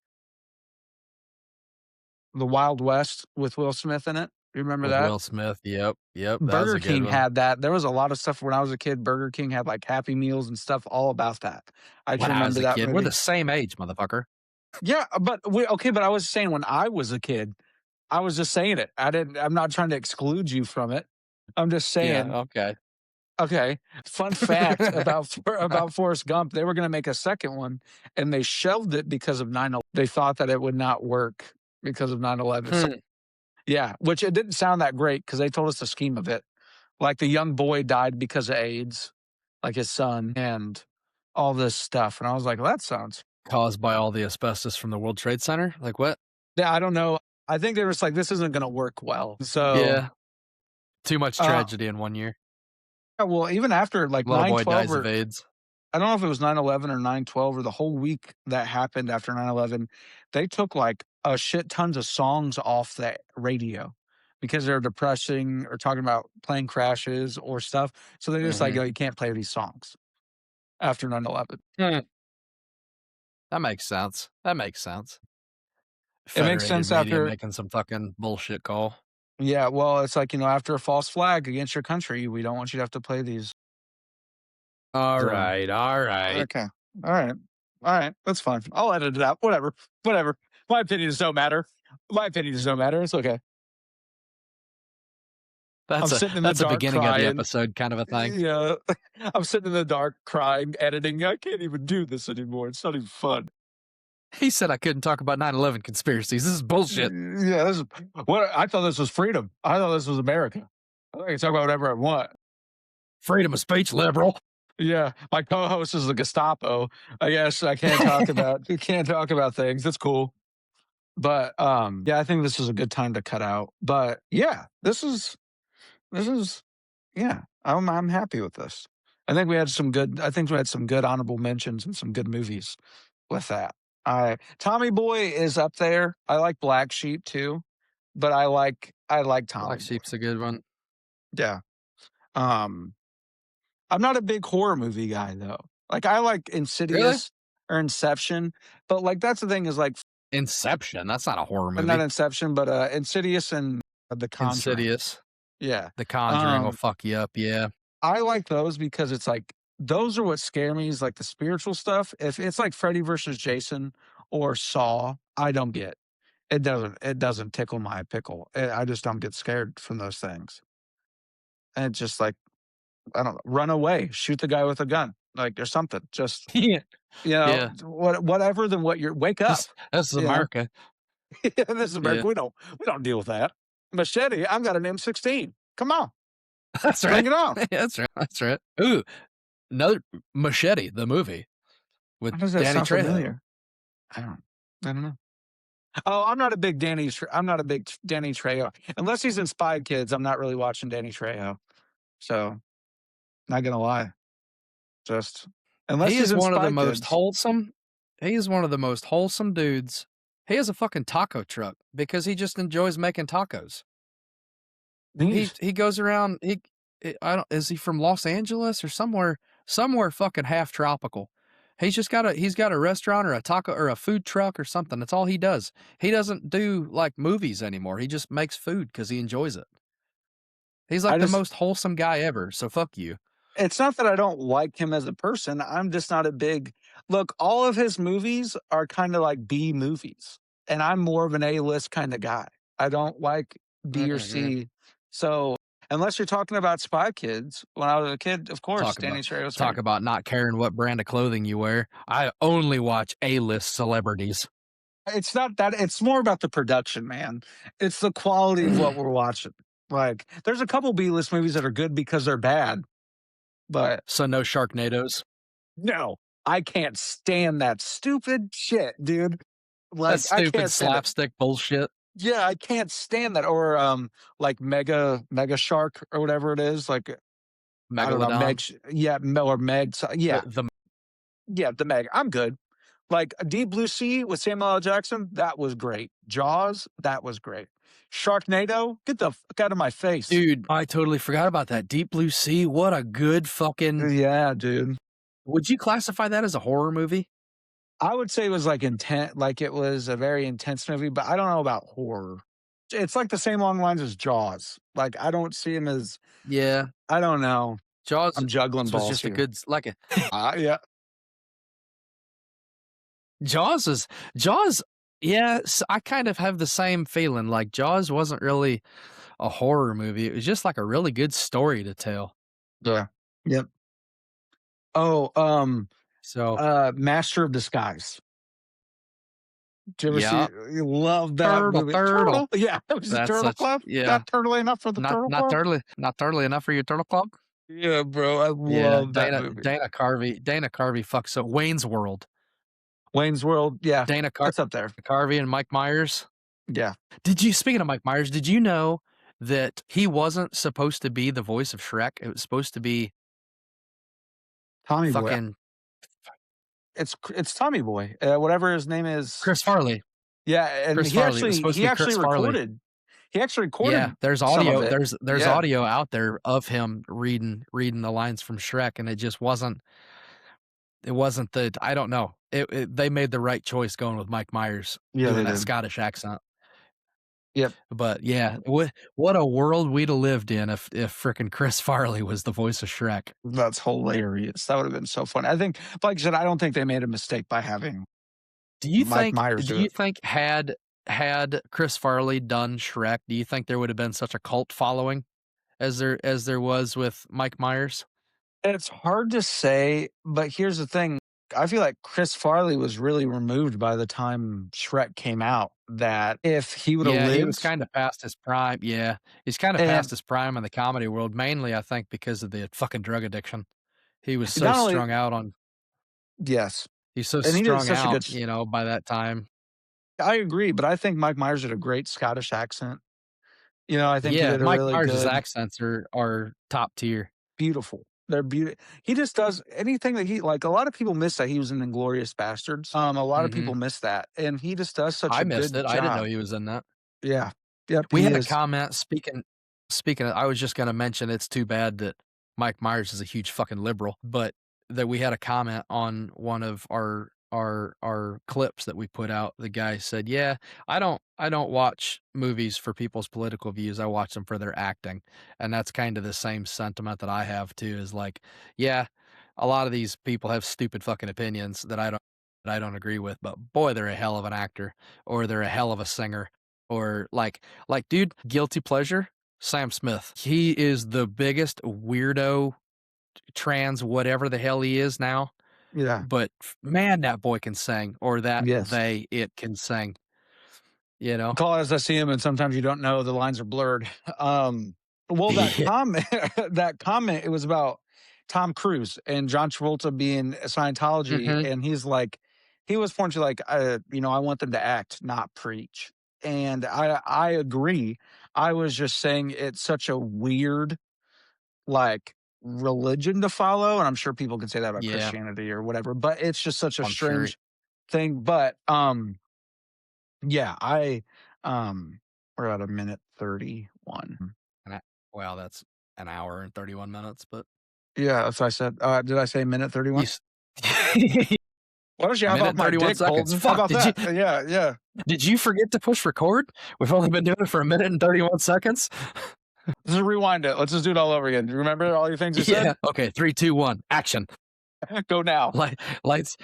The Wild West with Will Smith in it. You remember
with
that?
Will Smith. Yep, yep, that was
Burger
a good
King
one.
had that. There was a lot of stuff when I was a kid. Burger King had like Happy Meals and stuff all about that. I just
When I was
remember
a
that
kid, we're
movie.
the same age, motherfucker.
Yeah, but I was saying when I was a kid, I was just saying it. I'm not trying to exclude you from it. I'm just
Yeah,
saying,
okay.
okay. Fun fact about Forrest Gump, they were going to make a second one and they shelved it because of 9/11. They thought that it would not work because of 9/11. So,
Hmm.
yeah, which it didn't sound that great because they told us the scheme of it. Like the young boy died because of AIDS, like his son, and all this stuff. And I was like, well, that sounds,
Caused by all the asbestos from the World Trade Center? Like what?
yeah, I don't know. I think they were just like, this isn't going to work well. So,
Yeah, too much
uh,
tragedy in one year.
yeah, well, even after like
Little
nine
boy
twelve
dies of
or
AIDS.
I don't know if it was 9/11 or 9/12 or the whole week that happened after 9/11, they took like a shit tons of songs off the radio because they're depressing or talking about plane crashes or stuff. So they're just like,
Mhm.
"Yo, you can't play these songs after 9/11."
Hmm, that makes sense. That makes sense.
It makes
Federated
sense
media
after,
making some fucking bullshit call.
yeah, well, it's like, after a false flag against your country, we don't want you to have to play these. So,
Alright, alright.
okay. All right. All right. That's fine. I'll edit it out. Whatever. Whatever. My opinions don't matter. My opinions don't matter. It's okay. I'm sitting in the
That's a
dark
beginning of the
crying.
episode kind of a thing.
Yeah. I'm sitting in the dark crying, editing. I can't even do this anymore. It's not even fun.
He said I couldn't talk about 9/11 conspiracies. This is bullshit.
Yeah, this is what I thought this was freedom. I thought this was America. I can talk about whatever I want.
Freedom of speech, liberal.
Yeah, my co-host is the Gestapo. I guess I can't talk about you can't talk about things. That's cool. But yeah, I think this is a good time to cut out. But yeah, this is yeah, I'm happy with this. I think we had some good honorable mentions and some good movies with that. I Tommy Boy is up there. I like Black Sheep too, but I like
Black
Tommy Boy.
Sheep's a good one.
Yeah. Um I'm not a big horror movie guy though. Like I like
Really?
Insidious or Inception, but like that's the thing is like
Inception, that's not a horror
not
movie.
Inception, but Insidious and The Conjuring.
Insidious,
Yeah.
The Conjuring will
Um
fuck you up, yeah.
I like those because it's like those are what scare me is like the spiritual stuff. If it's like Freddy versus Jason or Saw, I don't get. It doesn't tickle my pickle. I just don't get scared from those things. And it's just like I don't know, run away, shoot the guy with a gun, like or something. Just
Yeah, yeah.
whatever than what you're wake up.
This is
You know,
America.
this is
Yeah.
America. We don't deal with that. Machete. I've got an M16. Come on,
That's
bring
right.
it on.
That's right, that's right. Ooh, another Machete, the movie with
Why does that
Danny
sound
Trejo.
familiar? I don't. I don't know. Oh, I'm not a big I'm not a big Danny Trejo. Unless he's in Spy Kids, I'm not really watching Danny Trejo. So, not gonna lie. Just unless
He
he's
is
in
one of the
Spy
most
Kids.
wholesome he is one of the most wholesome dudes. He has a fucking taco truck because he just enjoys making tacos. He
He's
he goes around, I don't is he from Los Angeles or somewhere fucking half tropical. He's got a restaurant or a taco or a food truck or something. That's all he does. He doesn't do, like, movies anymore. He just makes food because he enjoys it. He's
I
like the
just
most wholesome guy ever, so fuck you.
it's not that I don't like him as a person. I'm just not a big look, all of his movies are kinda like B movies, and I'm more of an A-list kinda guy. I don't like B or
Mm-mm.
C. So, unless you're talking about Spy Kids, when I was a kid, of course,
Talk about
Danny Trejo's
talk
great.
about not caring what brand of clothing you wear. I only watch A-list celebrities.
It's not that it's more about the production, man. It's the quality of what we're watching. Like, there's a couple B-list movies that are good because they're bad, but
So no Sharknadoes.
no, I can't stand that stupid shit, dude.
That
Like, I
stupid
can't stand it.
slapstick bullshit.
Yeah, I can't stand that. Or like Mega Shark or whatever it is. Like I don't know,
Megalodon.
Yeah, or Meg.
The
Yeah, the Meg. I'm good. Like Deep Blue Sea with Samuel L. Jackson, that was great. Jaws, that was great. Sharknado, get the fuck out of my face.
dude, I totally forgot about that. Deep Blue Sea, what a good fucking
Yeah, dude.
would you classify that as a horror movie?
I would say it was like intent, like it was a very intense movie, but I don't know about horror. It's like the same long lines as Jaws. Like I don't see him as
Yeah.
I don't know.
Jaws
I'm juggling
was
balls
just a
here.
good like a
Yeah,
Jaws is Jaws, yeah, I kind of have the same feeling, like, Jaws wasn't really a horror movie, it was just, like, a really good story to tell.
yeah, yep. Oh,
So,
Master of Disguise. Did you ever see
yeah.
you love that
Turtle,
movie.
turtle.
Turtle? Yeah, it was the
That's
Turtle
such
Club.
yeah.
Not turtly enough for the Turtle Club?
Not turtly enough for your turtle club?
Yeah, bro, I
Yeah,
love that movie.
Dana Carvey fucks so Wayne's World.
Wayne's World, yeah,
Dana
that's up there.
Carvey and Mike Myers.
Yeah.
Speaking of Mike Myers, did you know that he wasn't supposed to be the voice of Shrek? It was supposed to be
Tommy Boy.
fucking
It's Tommy Boy, whatever his name is.
Chris Farley.
Yeah, and
Chris Farley. It was supposed to be Chris Farley.
he actually
Yeah,
recorded
there's
some of
audio.
it.
There's
Yeah.
audio out there of him reading the lines from Shrek, and it just wasn't. It wasn't the. I don't know. They made the right choice going with Mike Myers
Yeah,
doing
they
that
did.
Scottish accent.
Yep.
But yeah, what a world we'd have lived in if frickin' Chris Farley was the voice of Shrek.
That's hilarious. That would have been so funny. I think, like I said, I don't think they made a mistake by having Mike Myers
Do
do
you
it.
think had Chris Farley done Shrek, do you think there would have been such a cult following as there was with Mike Myers?
It's hard to say, but here's the thing. I feel like Chris Farley was really removed by the time Shrek came out, that if he would have
Yeah, he was
lived
kinda past his prime, yeah. He's kinda past
and
his prime in the comedy world, mainly, I think, because of the fucking drug addiction. He was so
not only
strung out on
yes,
he's so
and he did
strung
such a
out,
good
by that time.
I agree, but I think Mike Myers did a great Scottish accent. I think he
Yeah,
did a
Mike
really
Myers'
good
accents are top tier.
beautiful. They're beautiful. He just does anything that he like, a lot of people miss that he was in Inglourious Bastards. A lot of people
Mhm.
miss that, and he just does such
I
a
missed
good
it, I didn't know
job.
he was in that.
Yeah. Yep,
We
he
had a
is.
comment speaking of I was just gonna mention it's too bad that Mike Myers is a huge fucking liberal, but that we had a comment on one of our clips that we put out. The guy said, "Yeah, I don't watch movies for people's political views. I watch them for their acting." And that's kind of the same sentiment that I have too, is like, yeah, a lot of these people have stupid fucking opinions that I don't agree with, but boy, they're a hell of an actor or they're a hell of a singer or dude, guilty pleasure, Sam Smith. He is the biggest weirdo trans whatever the hell he is now,
Yeah.
but man, that boy can sing, or
Yes.
it can sing, you know?
Call it as I see him, and sometimes you don't know, the lines are blurred. Well, that
Yeah.
comment that comment, it was about Tom Cruise and John Travolta being a Scientology,
Mhm.
and he's like he was pointing to like, I want them to act, not preach. And I agree. I was just saying it's such a weird, like, religion to follow, and I'm sure people can say that about
Yeah,
Christianity or whatever, but it's just such a
I'm sure.
strange thing. But, yeah, we're at a minute 31.
And I well, that's an hour and 31 minutes, but
Yeah, that's what I said. Did I say minute
you
31?
s
Why don't you hop
minute
off
and
my
31
dick,
seconds.
Colton? How
Fuck,
about that? Yeah, yeah.
did you forget to push record? We've only been doing it for a minute and 31 seconds?
Let's just rewind it. Let's just do it all over again. Do you remember all your things you said?
Yeah. Okay, 3, 2, 1, action.
Go now.
Lights,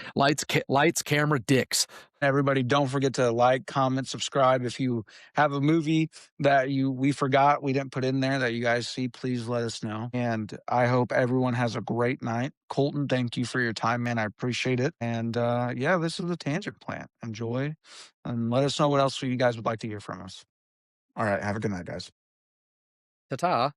camera, dicks.
Everybody, don't forget to like, comment, subscribe. If you have a movie that we forgot we didn't put in there that you guys see, please let us know. And I hope everyone has a great night. Colton, thank you for your time, man. I appreciate it. And yeah, this is the Tangent Plant. Enjoy, and let us know what else you guys would like to hear from us. All right, have a good night, guys.
Ta-ta.